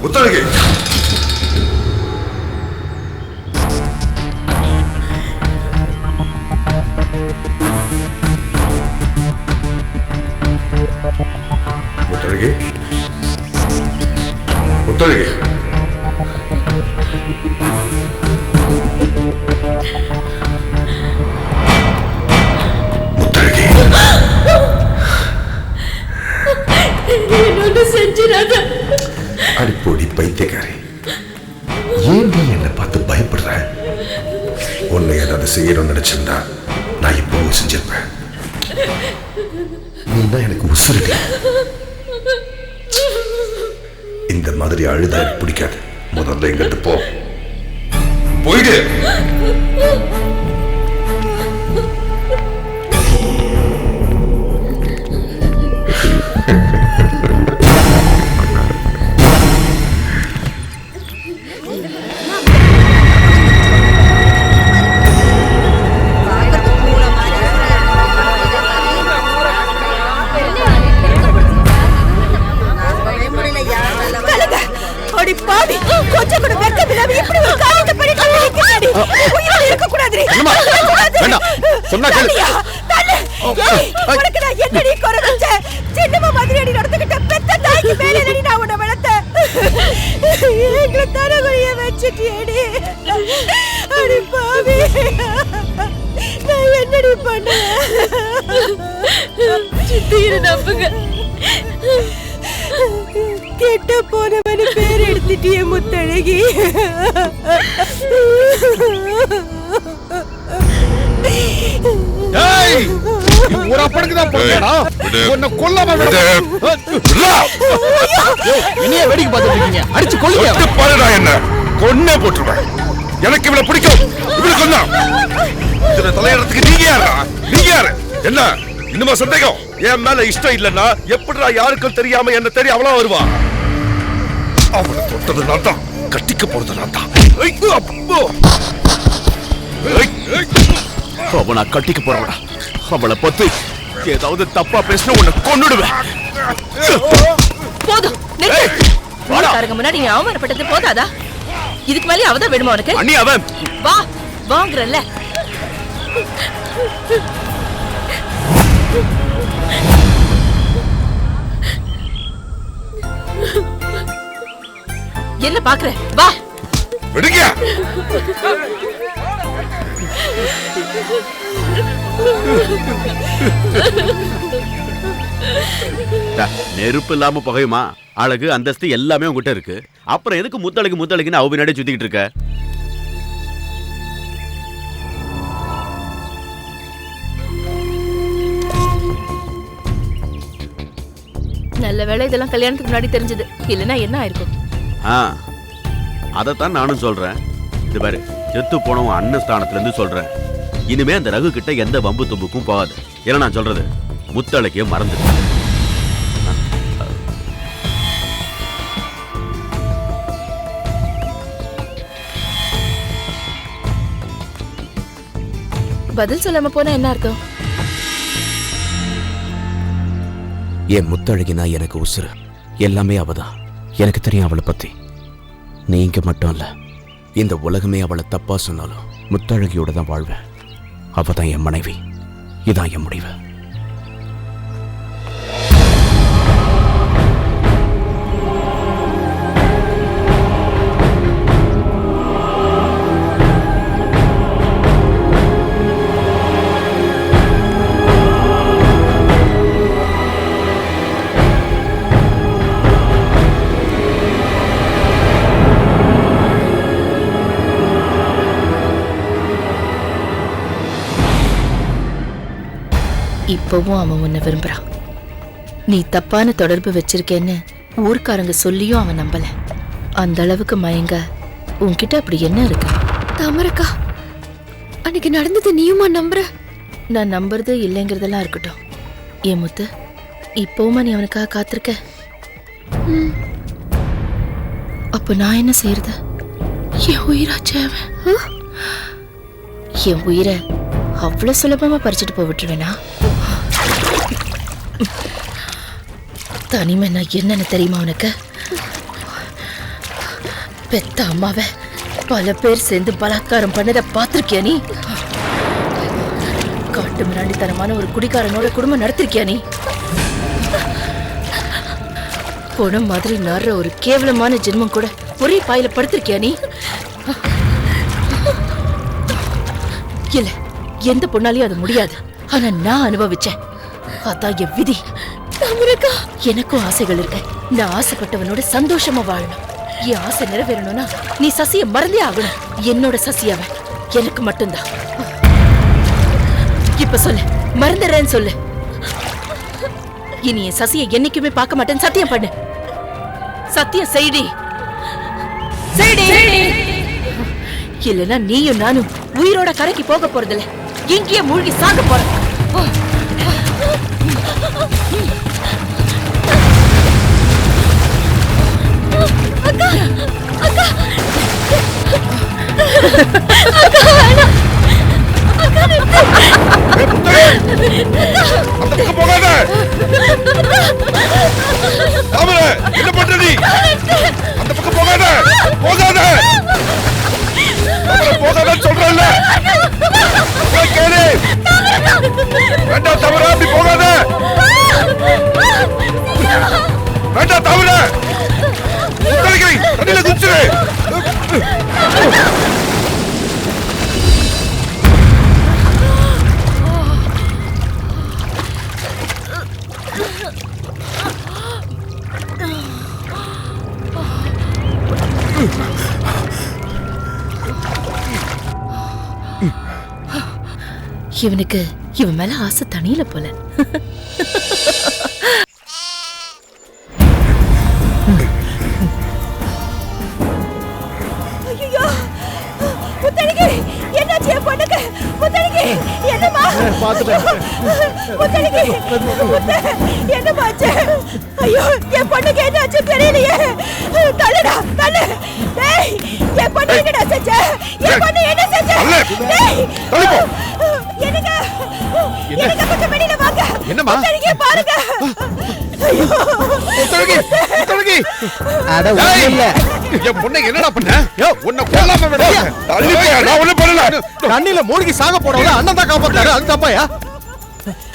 முத்தழகி, முத்தழகி, முத்தழகி, முத்தழகி, என்னோட செஞ்சிடாத. அடிப்பொடி பைத்தியக்காரி, ஏன் நீ என்னை பார்த்து பயப்படுற? உன்னை ஏதாவது செய்யணும்னு நினைச்சிருந்தா நான் இப்போ செஞ்சிருப்பேன். நீ தான் எனக்கு உசுரடி. இந்த மாதிரி அழுத எனக்கு பிடிக்காது. முதல்ல எங்கிட்ட போ, போயிடு. கொஞ்சம் கூட வெட்கமில்லாம இப்படி ஒரு காரியத்தை பண்ணிட்டு இருக்கீங்கடி. உயிரோட இருக்க கூடாதுடி. வேண்டாம், சொன்னா கேளு. உனக்கு நான் என்னடி குறை வச்சேன்? சின்னம்மா மாதிரி அடி நடந்துக்கிட்ட பெத்த தாய்க்கு மேலே அடி நான் உன்னை வளர்த்தேன். எங்களை தரவழிய வச்சுட்டியடி. அடி பாவி, நான் என்னடி பண்ணேன்? சித்தியை நம்புங்க. கெட்ட போனவனு பேர் எடுத்துட்டிய முத்தழகி. ஒரு அப்பனுக்கு தான் போறா. உன்னை கொல்லாம விட. இனியே வேடிக்கை பார்த்துட்டு இருக்கீங்க. அடிச்சு கொல்லுங்க. பாருடா, என்ன கொன்னே போட்டுருவேன். எனக்கு இவளை பிடிக்கும். இவளை கொன்னா இதுல தலையிடறதுக்கு நீங்க யாரா? நீங்க யாரு? என்ன இன்னுமா சந்தேகம்? என் மேல இஷ்டம் இல்லன்னா எப்படிடா யாருக்கும் தெரியாம என்ன தெரிய அவளா வருவா? அவளை தொட்டது நான் தான், கட்டிக்க போறது நான் தான். அவனை கட்டிக்க போறவடா. அவளை பத்தி ஏதாவது தப்பா பேசினா உன்னை கொன்னுடுவேன். போதும், நிறுத்து. முன்னாடி நீ அவமானப்பட்டது போதாதா? இதுக்கு மேலே அவதான் வேணுமா உனக்கு? அண்ணி, அவன் வா வாங்குறல்ல. என்ன பாக்குற? வா விடுங்க. நெருப்பு இல்லாம புகையுமா? அழகு, அந்தஸ்து எல்லாமே உங்ககிட்ட இருக்கு. அப்புறம் எதுக்கு முத்தழகு முத்தழகுன்னு அவ பின்னாடி சுத்திக்கிட்டு இருக்க? நல்ல வேளை இதெல்லாம் கல்யாணத்துக்கு முன்னாடி தெரிஞ்சது, இல்லைன்னா என்ன ஆயிருக்கும்? அதைத்தான் நானும் சொல்றேன். இது பாரு, செத்து போனவன் அண்ணன் ஸ்தானத்துல இருந்து சொல்றேன். இனிமே அந்த ரகு கிட்ட எந்த வம்பு தும்புக்கும் போகாது. ஏன்னா நான் சொல்றது முத்தழகிய மறந்து. பதில் சொல்லாம போனா என்ன அர்த்தம்? என் முத்தழகினா எனக்கு உசுறு. எல்லாமே அவதான். எனக்கு தெரியும் அவளை பத்தி. நீங்க மட்டும் இல்ல, இந்த உலகமே அவளை தப்பா சொன்னாலும் முத்தழகியோட தான் வாழ்வேன். அவ தான் என் மனைவி. இதான் என் முடிவு. இப்பவும் அவன் உன்னை விரும்புறான். நீ தப்பான தொடர்பு வச்சிருக்கேன்னு ஊர்க்காரங்க சொல்லியும் அவன் நம்பல. அந்த அளவுக்கு மயங்க உன்கிட்ட அப்படி என்ன இருக்கு? தாமரக்கா, அன்னைக்கு நடந்தது நீயுமா நம்புற? நான் நம்புறது இல்லைங்கிறதெல்லாம் இருக்கட்டும். ஏன் முத்து, இப்பவுமா நீ அவனுக்காக காத்திருக்க? அப்ப நான் என்ன செய்யறது? என் உயிராச்சே அவன். என் உயிரை அவ்வளவு சுலபமா பறிச்சுட்டு போய் விட்டுருவேனா? தனிமை நான் என்னன்னு தெரியுமா உனக்கு? பெத்த அம்மாவை பல பேர் சேர்ந்து பலாத்காரம் பண்ணதை பார்த்திருக்கியா நீ? காட்டு மிராண்டித்தனமான ஒரு குடிகாரனோட குடும்பம் நடத்திருக்கியா நீ? பொணம் மாதிரி நடுற ஒரு கேவலமான ஜென்மம் கூட ஒரே பாயில படுத்திருக்கியா நீ? இல்ல, எந்த பொண்ணாலையும் அது முடியாது. ஆனா நான் அனுபவிச்சேன். அதான் என் விதி. எனக்கும் ஆசைகள் இருக்கு. நான் ஆசைப்பட்டவனோட சந்தோஷமா வாழணும். என் ஆசை நிறைவேறணும்னா நீ சசிய மறந்தே ஆகணும். என்னோட சசியாவ எனக்கு மட்டும்தான். இப்ப சொல்லு, மறந்துடுறேன்னு சொல்லு. இனி என் சசியை என்னைக்குமே பார்க்க மாட்டேன்னு சத்தியம் பண்ணு. சத்தியம் செய்டி. இல்லைன்னா நீயும் நானும் உயிரோட கரைக்கு போக போறதில்ல, இங்கேயே மூழ்கி சாக போறோம். அக்கா, அக்கா, என்ன பண்ற நீ? அந்த பக்கம் போகாத, போகாத, போகாதன்னு சொல்றேன்ல. கேளு, வேண்டாம் தவிர, அப்படி போகாத, வேண்டாம் தவிர, தண்ணியில குதிச்சிரு. இவனுக்கு இவன் மேல ஆசை தனியில போல. ஐயோ, முத்தழகி, என்னாச்சு என் பொண்ணுக்கு? முத்தழகி, என்னம்மா? முத்தழகி, என்னம்மா ஆச்சு? ஐயோ, என் பொண்ணுக்கு என்னாச்சு தெரியலையே. தள்ளுடா, தள்ளு. டேய், என் பொண்ணு என்னடா செஞ்ச? என் பொண்ணு என்ன செஞ்ச? டேய், என்னங்க? என்னங்க, கொஞ்சம் வெளியில வாங்க. என்னம்மா? முத்தழகியை பாருங்க. முத்தழகி, முத்தழகி. அட ஒண்ணுமில்ல. என் பொண்ணை என்னடா பண்ண? உன்னை கொல்லாம விட. நான் ஒண்ணும் பண்ணல. தண்ணியில மூழ்கி சாக போறவங்க அண்ணன் தான் காப்பாத்தாரு. அது தப்பாயா?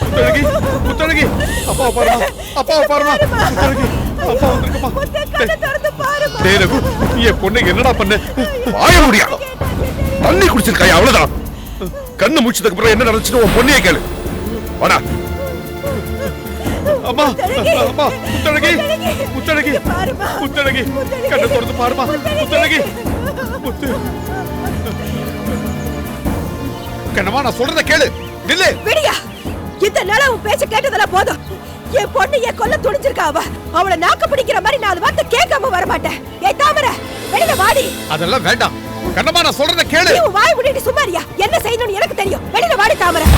முத்தழகி, முத்தழகி, அப்பாவை பாருமா, அப்பாவை பாருமா. முத்தழகி, அப்பா வந்திருக்குமா? டேய் ரகு, என் பொண்ணை என்னடா பண்ண? வாய முடியா? தண்ணி குடிச்சிருக்காயா? அவ்வளவுதான். கண்ணு முடிச்சதுக்கு அப்புறம் என்ன நடந்துச்சுன்னு உன் பொண்ணையே கேளு. வாடா. அம்மா, அம்மா, முத்தழகி, முத்தழகி, முத்தழகி, கண்ணை திறந்து பாருமா. முத்தழகி, முத்து. கண்ணம்மா, நான் சொல்றத கேளு. நில்லு. விடியா, இந்த நாள உன் பேச்ச கேட்டதெல்லாம் போதும். என் பொண்ணையே கொல்ல துணிஞ்சிருக்கா அவளை நாக்கு பிடிக்கிற மாதிரி 4 வார்த்தை கேட்காம வர மாட்டேன். ஏய் தாமரை, வெளியில வாடி. அதெல்லாம் வேண்டாம் கண்ணம்மா, நான் சொல்றத கேளு. நீ வாய் மூடிட்டு சும்மாரியா? என்ன செய்யணும்னு எனக்கு தெரியும். வெளியில வாடி தாமரை.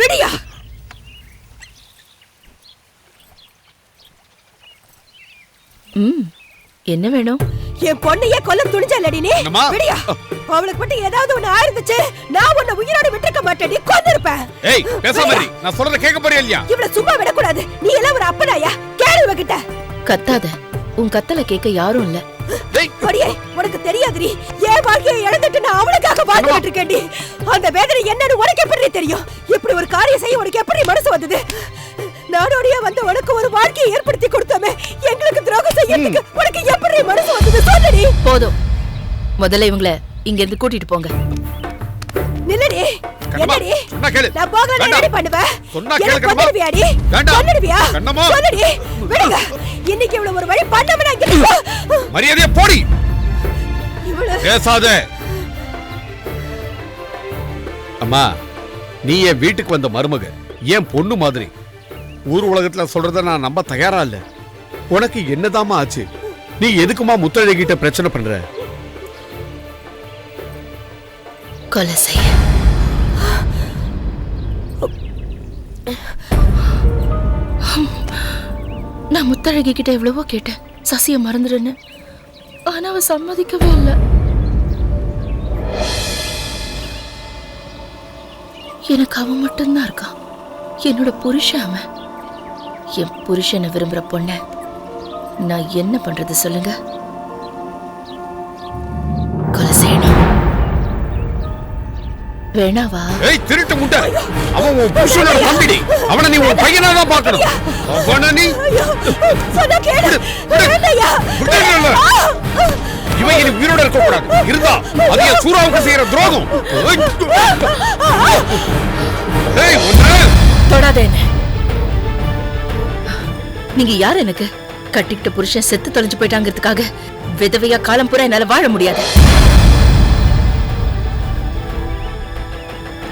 விடியா. என்ன வேணும்? என் பொண்ணையே கொல்ல துணிஞ்சலடி நீ. விடியா. அவளுக்கு மட்டும் ஏதாவது ஒண்ணு ஆயிருந்துச்சு, நான் உன்னை உயிரோட விட்டுக்க மாட்டேன். கொன்னிருப்பேன். ஏய் பேசாம இரு. நான் சொல்றத கேட்க போறியா இல்லையா? இவள சும்மா விட கூடாது. நீ எல்லாம் ஒரு அப்பனாயா? கேளு இவகிட்ட. கத்தாத. உன் கத்தல கேட்க யாரும் இல்ல. அடியே, உனக்கு தெரியாதுடி. ஏன் வாழ்க்கையை இழந்துட்டு நான் அவளுக்காக வாழ்ந்துட்டு இருக்கேன்டி. அந்த வேதனை என்னன்னு உனக்கு எப்படி தெரியும்? இப்படி ஒரு காரியம் செய்ய உனக்கு எப்படி மனசு வந்தது? நாடோடியா வந்து உனக்கு ஒரு வாழ்க்கையை ஏற்படுத்தி கொடுத்தோமே, எங்களுக்கு துரோகம் செய்யறதுக்கு உனக்கு எப்படி மனசு வந்தது சொல்லடி. போதும், முதல்ல இவங்களை இங்க இருந்து கூட்டிட்டு போங்க. நில்லடி. என்னடி? நான் போகல, என்ன பண்ணுவேன்? சொன்னா கேளு கண்ணம்மா. கொன்னுடுவியாடி? கொன்னுடுவியா? சொல்லடி. விடுங்க. இன்னைக்கு இவ்வளவு ஒரு வழி பண்ணாம நான் இங்க மரியாதையா போடி. பேசாதே. அம்மா, நீ என் வீட்டுக்கு வந்த மருமக, என் பொண்ணு மாதிரி. ஊர் உலகத்துல சொல்றத நான் நம்ப தயாரா இல்ல. உனக்கு என்னதாமா ஆச்சு? நீ எதுக்குமா முத்தழகிட்ட பிரச்சனை பண்ற? கொலை செய்ய. நான் முத்தழகி கிட்ட எவ்வளவோ கேட்டேன், சசிய மறந்துடுன்னு. ஆனா அவ சம்மதிக்கவே இல்லை. எனக்கு அவன் மட்டும்தான் இருக்கான், என்னோட புருஷன். அவன் என் புருஷனை விரும்புற பொண்ண நான் என்ன பண்றது சொல்லுங்க? கொலை செய்யணும். வேணாவா? ஏய் திருட்டு முட்டை, அவன் உன் புருஷனோட தம்பிடி. அவனை நீ உன் பையனா தான் பார்க்கணும். அவனை நீ சொன்னா கேளு. வேண்டாயா. இவன் இனி உயிரோட இருக்க கூடாது. இருந்தா அது என் சூராவுக்கு செய்யற துரோகம். ஏய் ஒண்ணு தொடாத என்ன. நீங்க யார்? எனக்கு கட்டிக்கிட்ட புருஷன் செத்து தொலைஞ்சு போயிட்டாங்கிறதுக்காக விதவையா காலம் பூரா என்னால வாழ முடியாது.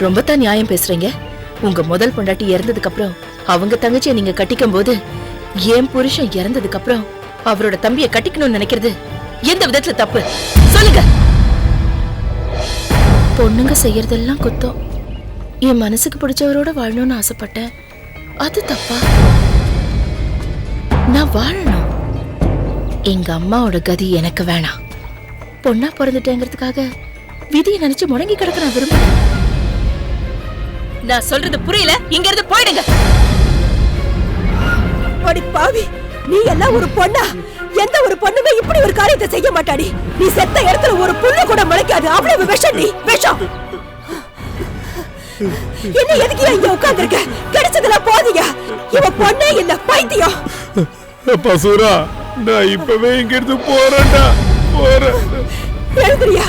ரொம்ப தான் நியாயம் பேசுறீங்க. உங்க முதல் பொண்டாட்டி இறந்ததுக்கு அப்புறம் அவங்க தங்கச்சியை நீங்க கட்டிக்கும் போது, என் புருஷன் இறந்ததுக்கு அப்புறம் அவரோட தம்பியை கட்டிக்கணும்னு நினைக்கிறது எந்த விதத்துல தப்பு சொல்லுங்க? பொண்ணுங்க செய்யறதெல்லாம் குத்தம். என் மனசுக்கு பிடிச்சவரோட வாழணும்னு ஆசைப்பட்டேன், அது தப்பா? நான் வாழணும். எங்க அம்மாவோட கதி எனக்கு வேணாம். பொண்ணா பிறந்துட்டேங்கிறதுக்காக விதியை நினைச்சு முடங்கி கிடக்க நான் விரும்புறேன். நான் சொல்றது புரியல? இங்க இருந்து போயிடுங்க. அடி பாவி, நீ எல்லாம் ஒரு பொண்ணா? எந்த ஒரு பொண்ணுமே இப்படி ஒரு காரியத்தை செய்ய மாட்டாடி. நீ செத்த இடத்துல ஒரு புல்லு கூட முளைக்காது. அவ்வளவு விஷம். நீ விஷம். என்ன எதுக்கு இங்க உட்கார்ந்திருக்க? கிடைச்சதெல்லாம் போதியா? இவ பொண்ணே இல்ல, பைத்தியம். பசூரா, நான் இப்பவே இங்க இருந்து போறேன்டா. போறேன். எழுதுறியா?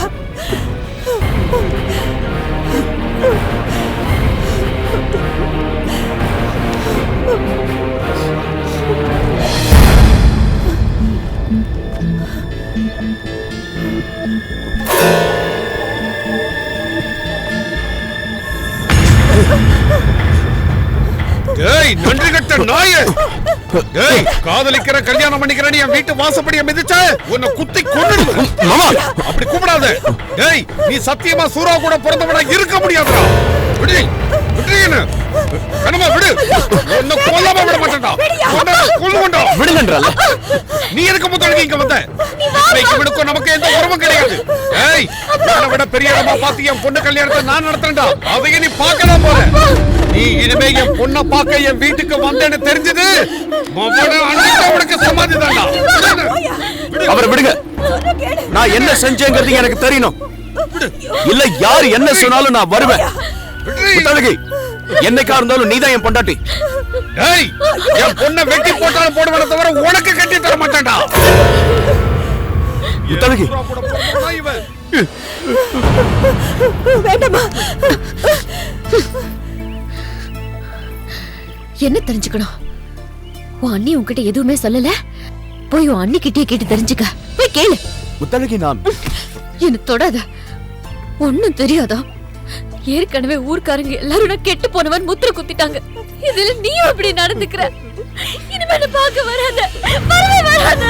ஏய் நன்றி கட்ட நாயே! ஏய் காதலிக்கிற கல்யாணம் பண்ணிக்கிற நீ என் வீட்டு வாசப்படியை மிதிச்ச உன்னை குத்தி கொன்னுடுவேன். மாமா அப்படி கூப்பிடாத. ஏய் நீ சத்தியமா சூரா கூட பிறந்தவனா இருக்க முடியாதுடா. விடு விடுங்க. கண்ணம்மா விடு. உன்னை கொல்லாம விட மாட்டேன்டா. உன்னை கொல்லுவேன்டா. விடுங்கன்றல. நீ எதுக்கு முத்தழகி இங்க வந்த? இவனுக்கு நமக்கு எந்த உறவும் கிடையாது. ஏய் நான் விட பெரிய இடமா பார்த்து என் பொண்ணு கல்யாணத்தை நான் நடத்துறேன்டா. அதையே நீ பார்க்கலாம் போற. நீ இனிமே என் பொண்ணை பார்க்க என் வீட்டுக்கு வந்தேன்னு தெரிஞ்சது உனக்கு சமாதி தான்டா. அவரை விடுங்க. நான் என்ன செஞ்சேங்கிறது எனக்கு தெரியணும். இல்ல யாரு என்ன சொன்னாலும் நான் வருவேன். முத்தழகி, என்னைக்கா இருந்தாலும் நீதான் என் பொண்டாட்டி. ஏய் என் பொண்ணை வெட்டி போட்டாலும் போடுவன தவிர உனக்கு கட்டி தர மாட்டேன்டா. முத்தழகி வேண்டாமா? என்ன தெரிஞ்சுக்கணும்? உன் அண்ணி உன்கிட்ட எதுவுமே சொல்லல? போய் உன் அண்ணி கிட்டே கேட்டு தெரிஞ்சுக்க. போய் கேளு. முத்தழகி, நான் என்ன தொடாத. ஒண்ணும் தெரியாதா? ஏற்கனவே ஊர்க்காரங்க எல்லாரும் நான் கெட்டு போனவன் முத்திர குத்திட்டாங்க. இதுல நீயும் இப்படி நடந்துக்கிற. இனிமே என்ன பார்க்க வராத, வரவே வராத.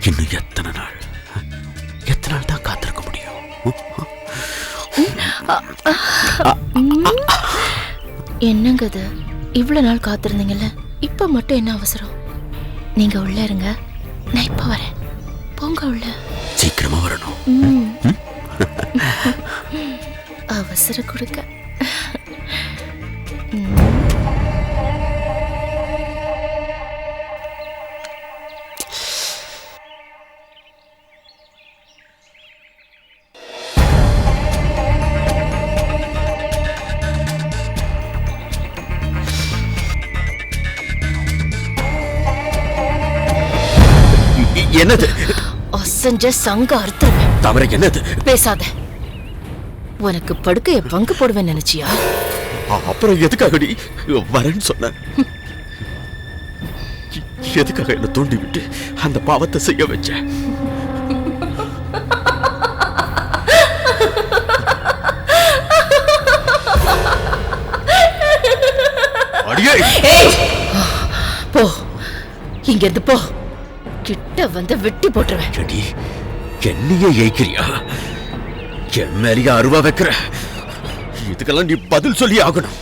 இன்னும் எத்தனை நாள் தான் காத்திருக்க முடியும்? என்னங்க அது? இவ்வளவு நாள் காத்திருந்தீங்கல்ல, இப்ப மட்டும் என்ன அவசரம்? நீங்க உள்ள இருங்க, நான் இப்ப வரேன். போங்க உள்ள. சீக்கிரமா வரணும். அவசரம் கொடுக்க. என்னது? அசஞ்ச சங்க அறுத்துருவேன். தாமரை என்னது? பேசாத. உனக்கு படுக்கைய பங்கு போடுவேன் நினைச்சியா? அப்புறம் எதுக்காக நீ வரேன்னு சொன்ன? எதுக்காக என்ன தூண்டி விட்டு அந்த பாவத்தை செய்ய வச்ச? போ, இங்க இருந்து போ. கிட்ட வந்து வெட்டி போட்டுருவேன். என்னையே ஏய்க்கிறியா? என் மேலேயே அருவா வைக்கிற? இதுக்கெல்லாம் நீ பதில் சொல்லி ஆகணும்.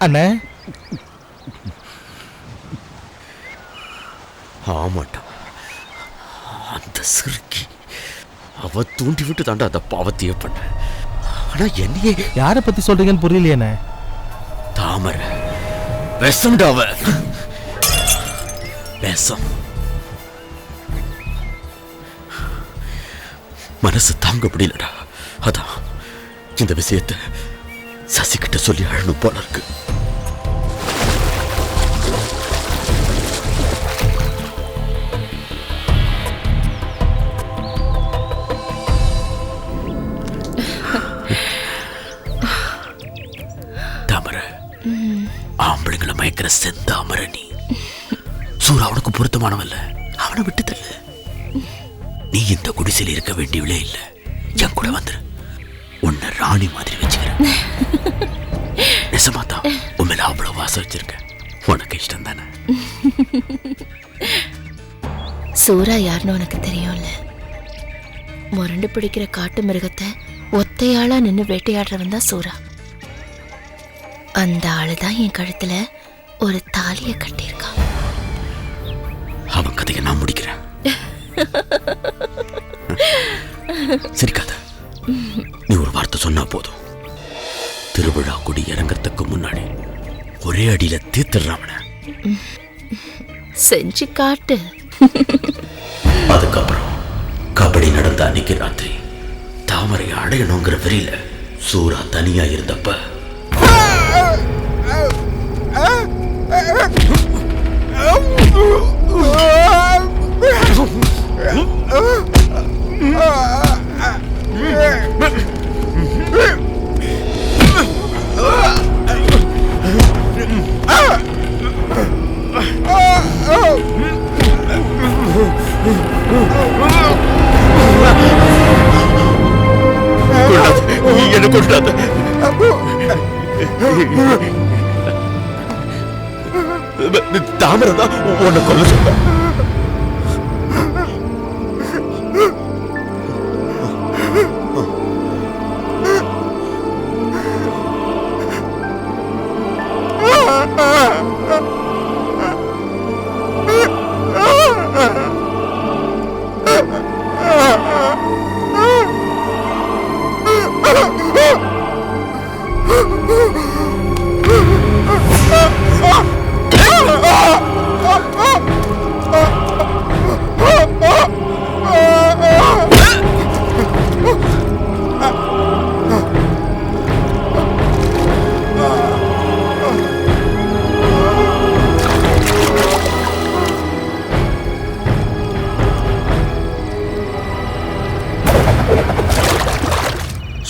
அண்ணே, ஆமாட்டா, அந்த சிறுக்கி அவ தூண்டி விட்டு தாண்டா அந்த பாவத்தையே பண்ண. ஆனா என்னையே யாரை பத்தி சொல்றீங்கன்னு புரியலையே. தாமரை விஷம்டா. அவ விஷம். மனசு தாங்க முடியலடா. அதான் இந்த விஷயத்தை சசிகிட்ட சொல்லி அழணும் போல இருக்கு. ஆம்பளைங்களை மயக்கிற செந்தாமரை நீ. சூரா அவனுக்கு பொருத்தமானவல்ல, அவனை விட்டு தள்ளு. நீ இந்த குடிசையில் இருக்க வேண்டியவளே இல்ல. என் கூட வந்துரு, உன்னை ராணி மாதிரி வச்சுக்கிறேன். நிஜமாதான் உன் மேல அவ்வளவு வாசம் வச்சிருக்க. உனக்கு இஷ்டம் தானே? சூரா யாருன்னு உனக்கு தெரியும்ல. முரண்டு பிடிக்கிற காட்டு மிருகத்தை ஒத்தையாளா நின்று வேட்டையாடுறவன் தான் சூரா. அந்த ஆளுதான் என் கழுத்துல ஒரு தாலிய கட்டியிருக்கான். அவன் கதையை நான் முடிக்கிறேன். சரிக்காத, நீ ஒரு வார்த்தை சொன்னா போதும். திருவிழா கொடி இறங்கறதுக்கு முன்னாடி ஒரே அடியில தீர்த்துறான். செஞ்சு காட்டு. அதுக்கப்புறம் கபடி நடந்த அன்னைக்கு ராத்திரி தாமரை அடையணுங்கிற வெறியில சூரா தனியா இருந்தப்ப என்ன கொண்டாத தாமரை தான் உன்னை கொல்ல சொல்ல.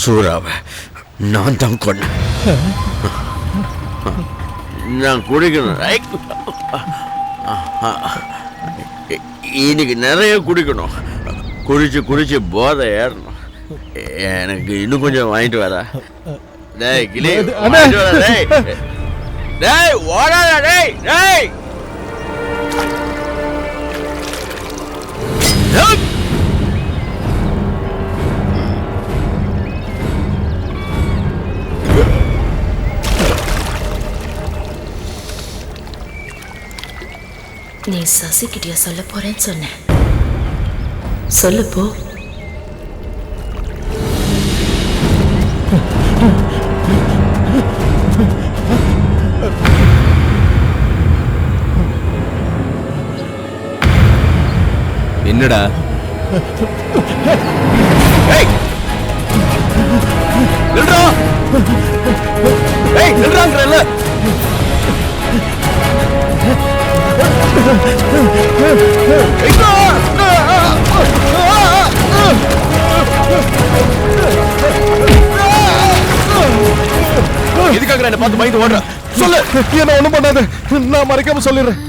சூறாவை நான் தான் கொன்னேன். நான் குடிக்கணும். இன்னைக்கு நிறைய குடிக்கணும். குடிச்சு குடிச்சு போதை ஏறணும். எனக்கு இன்னும் கொஞ்சம் வாங்கிட்டு வர. டேய் கிளி வாங்கிட்டு வர. டேய் டேய் ஓடாத. டேய் டேய் நீ சசி கிட்டியா சொல்ல போறேன்னு சொன்ன. சொல்லு போ. என்னடா நில்றா. ஏய் நில்றாங்கறல்ல. எதுக்காக என்ன பார்த்து பயந்து ஓடுற? சொல்லு. என்ன ஒண்ணும் பண்ணாத. நான் மறைக்காம சொல்லிடுறேன்.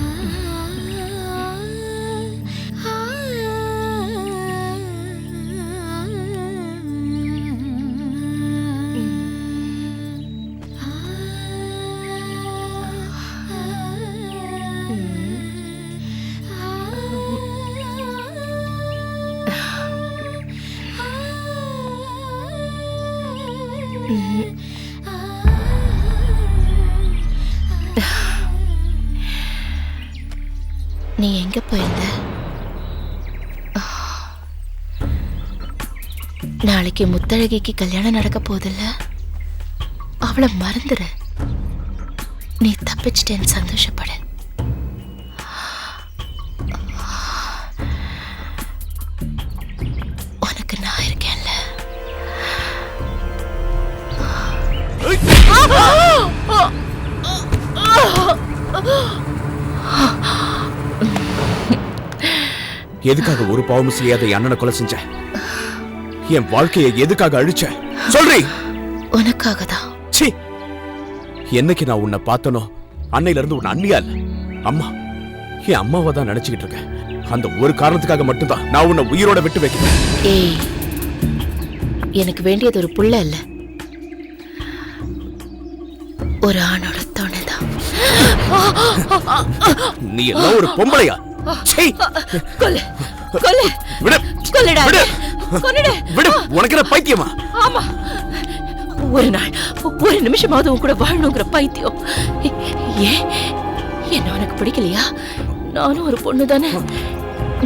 நீ எங்க போயிருந்த? நாளைக்கு முத்தழகிக்கு கல்யாணம் நடக்க போதில்ல, அவளை மறந்துரு. நீ தப்பிச்சிட்டேன்னு சந்தோஷப்படு. உனக்கு நான் இருக்கேன்ல. எதுக்காக ஒரு பாவமும் செய்யாத என் அண்ணனை கொலை செஞ்ச? என் வாழ்க்கையை எதுக்காக அழிச்ச? சொல்றீ. உனக்காக தான். சீ, என்னைக்கு நான் உன்னை பார்த்தனோ அன்னையில இருந்து உன்னை அண்ணியா இல்ல, அம்மா, என் அம்மாவை தான் நினைச்சுக்கிட்டு இருக்கேன். அந்த ஒரு காரணத்துக்காக மட்டும்தான் நான் உன்னை உயிரோட விட்டு வைக்கிறேன். ஏய், எனக்கு வேண்டியது ஒரு புள்ள இல்ல, ஒரு ஆணோட துணைதான். நீ எல்லாம் ஒரு பொம்பளையா? கொல்லு கொல்லு விடு. கொல்லுடா. விடு. கொல்லுடா. விடு. உனக்கு என்ன பைத்தியமா? ஆமா, ஒரு நாள் ஒரு நிமிஷமாவது உன் கூட வாழணுங்கிற பைத்தியம். ஏன் என்ன உனக்கு பிடிக்கலையா? நானும் ஒரு பொண்ணு தானே.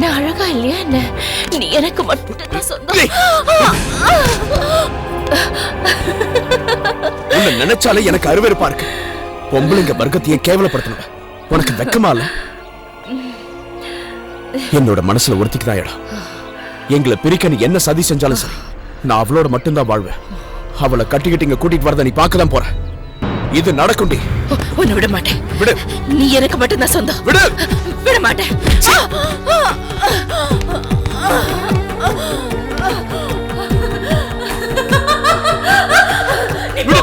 நான் அழகா இல்லையா என்ன? நீ எனக்கு மட்டும் சொந்தம். உன்னை நினைச்சாலே எனக்கு அருவருப்பா இருக்கு. பொம்பளைங்க வர்க்கத்தையே கேவலப்படுத்தணும். உனக்கு வெக்கமா இல்ல? என்னோட மனசுல ஒருத்திக்கு தான் இடம். எங்களை பிரிக்க நீ என்ன சதி செஞ்சாலும் சரி, நான் அவளோட மட்டும்தான் வாழ்வேன். அவளை கட்டிக்கிட்டு இங்க கூட்டிட்டு வரத நீ பார்க்க தான் போற. இது நடக்கும்டி. உன்னை விட மாட்டேன். விடு. நீ எனக்கு மட்டும்தான் சொந்தம். விடு. விட மாட்டேன்.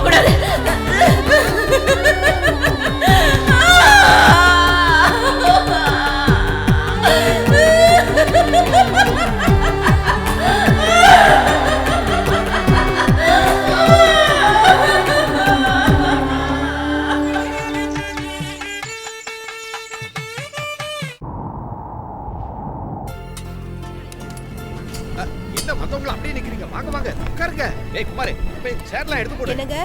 கூடாது. என்ன வந்தவங்கள அப்படியே நிக்கிறீங்க? வாங்க வாங்க உட்காருங்க. ஏய் குமாரே, போய் சேர்லாம் எடுத்து போடு. என்னங்க?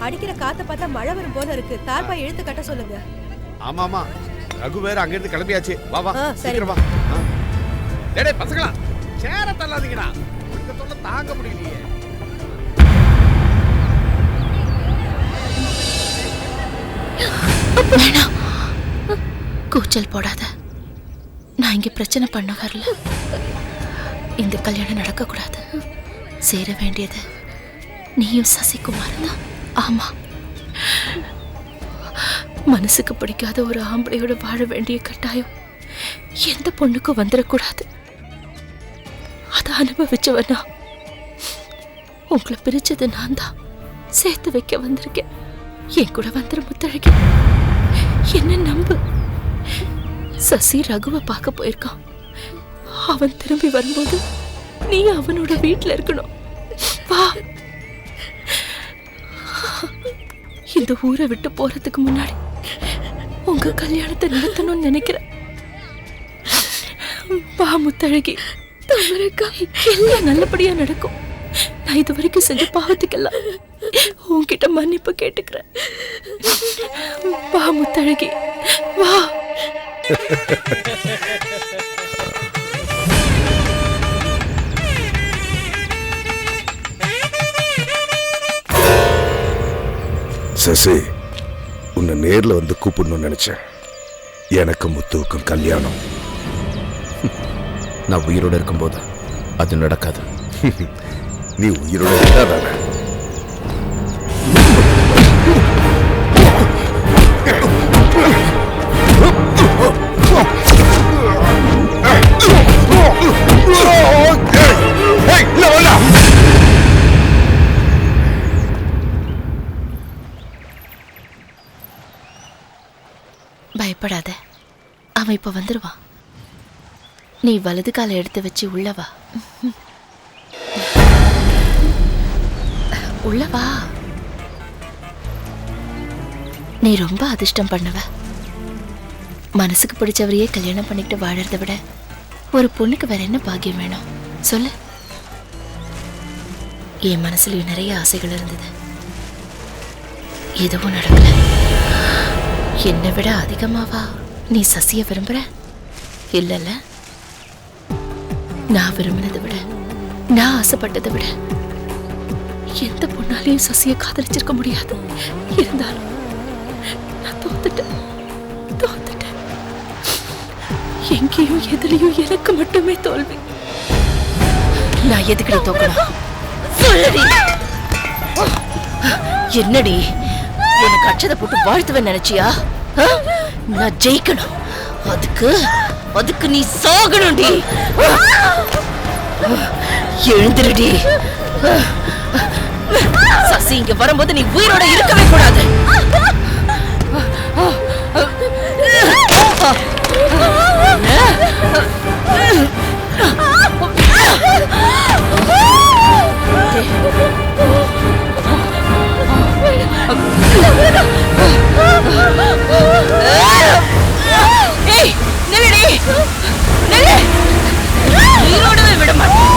அடிக்கிற காத்த பார்த்தா மழை வரும் போல இருக்கு. தார்பாய் இழுத்து கட்ட சொல்லுங்க. ஆமா ஆமா, ரகு வேற அங்க இருந்து கிளம்பியாச்சு. வா வா சரி. சீக்கிரம் வா. டேய் பசங்களா, சேர தள்ளாதீங்கடா. இந்த தொல்லை தாங்க முடியலையே. கூச்சல் போடாத. நான் இங்க பிரச்சனை பண்ண வரல. இந்த கல்யாணம் நடக்க கூடாது. சேர வேண்டியது நீயும் சசிகுமார் தான். ஆமா, மனசுக்கு பிடிக்காத ஒரு ஆம்பளையோட வாழ வேண்டிய கட்டாயம் எந்த பொண்ணுக்கும் வந்துடக்கூடாது. அதை அனுபவிச்சவனா உங்களை பிரிச்சது நான் தான். சேர்த்து வைக்க வந்திருக்கேன். என் கூட வந்துரு முத்தழகி. என்ன நம்பு. சசி ரகுவை பார்க்க போயிருக்கான். அவன் திரும்பி வரும்போது நீ அவனோட வீட்டுல இருக்கணும். வா. இந்த ஊரை விட்டு போறதுக்கு முன்னாடி உங்க கல்யாணத்தை நிறுத்தணும்னு நினைக்கிறேன். வா முத்தழகி. எல்லாம் நல்லபடியா நடக்கும். நான் இது வரைக்கும் செஞ்ச பாவத்துக்கெல்லாம் உன்கிட்ட மன்னிப்பு கேட்டுக்கிறேன். வா முத்தழகி, வா. சசி, உன்னை நேர்ல வந்து கூப்பிடணும்னு நினைச்சேன். எனக்கு முத்துவுக்கும் கல்யாணம். நான் உயிரோட இருக்கும்போது அது நடக்காது. நீ உயிரோட இருந்தாதானே? பயப்படாத, அவன் இப்ப வந்துருவான். நீ வலது காலை எடுத்து வச்சு உள்ளவா. உள்ளவா. நீ ரொம்ப அதிர்ஷ்டம் பண்ணுவ. மனசுக்கு பிடிச்சவரையே கல்யாணம் பண்ணிக்கிட்டு வாழறத விட ஒரு பொண்ணுக்கு வேற என்ன பாக்கியம் வேணும் சொல்லு. என் மனசுலயும் நிறைய ஆசைகள் இருந்தது. எதுவும் நடக்கல. என்னை விட அதிகமாவா நீ சசிய விரும்புற? இல்லல்ல, நான் விரும்பினதை விட, நான் ஆசைப்பட்டதை விட எந்த பொண்ணாலையும் சசிய காதலிச்சிருக்க முடியாது. இருந்தாலும் நான் தோத்துட்டேன். எங்கேயும் எதுலயும் எனக்கு மட்டுமே தோல்வி. நான் எதுக்கடி தோக்கணும் சொல்லடி. என்னடி எனக்கு அச்சதை போட்டு வாழ்த்துவேன் நினைச்சியா? நான் ஜெயிக்கணும். அதுக்கு நீ சாகணும்டி. எழுந்திருடி. சசி இங்க வரும்போது நீ உயிரோட இருக்கவே கூடாது. ஏய், நில்லுடி. நில்லு. உயிரோடவே விட மாட்டேன்.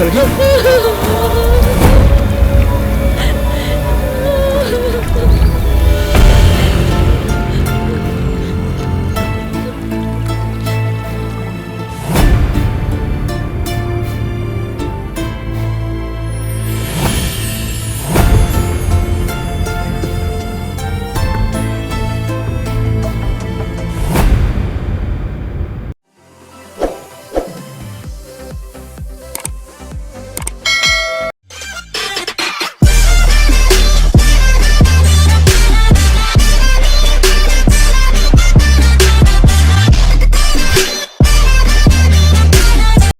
முத்தழகி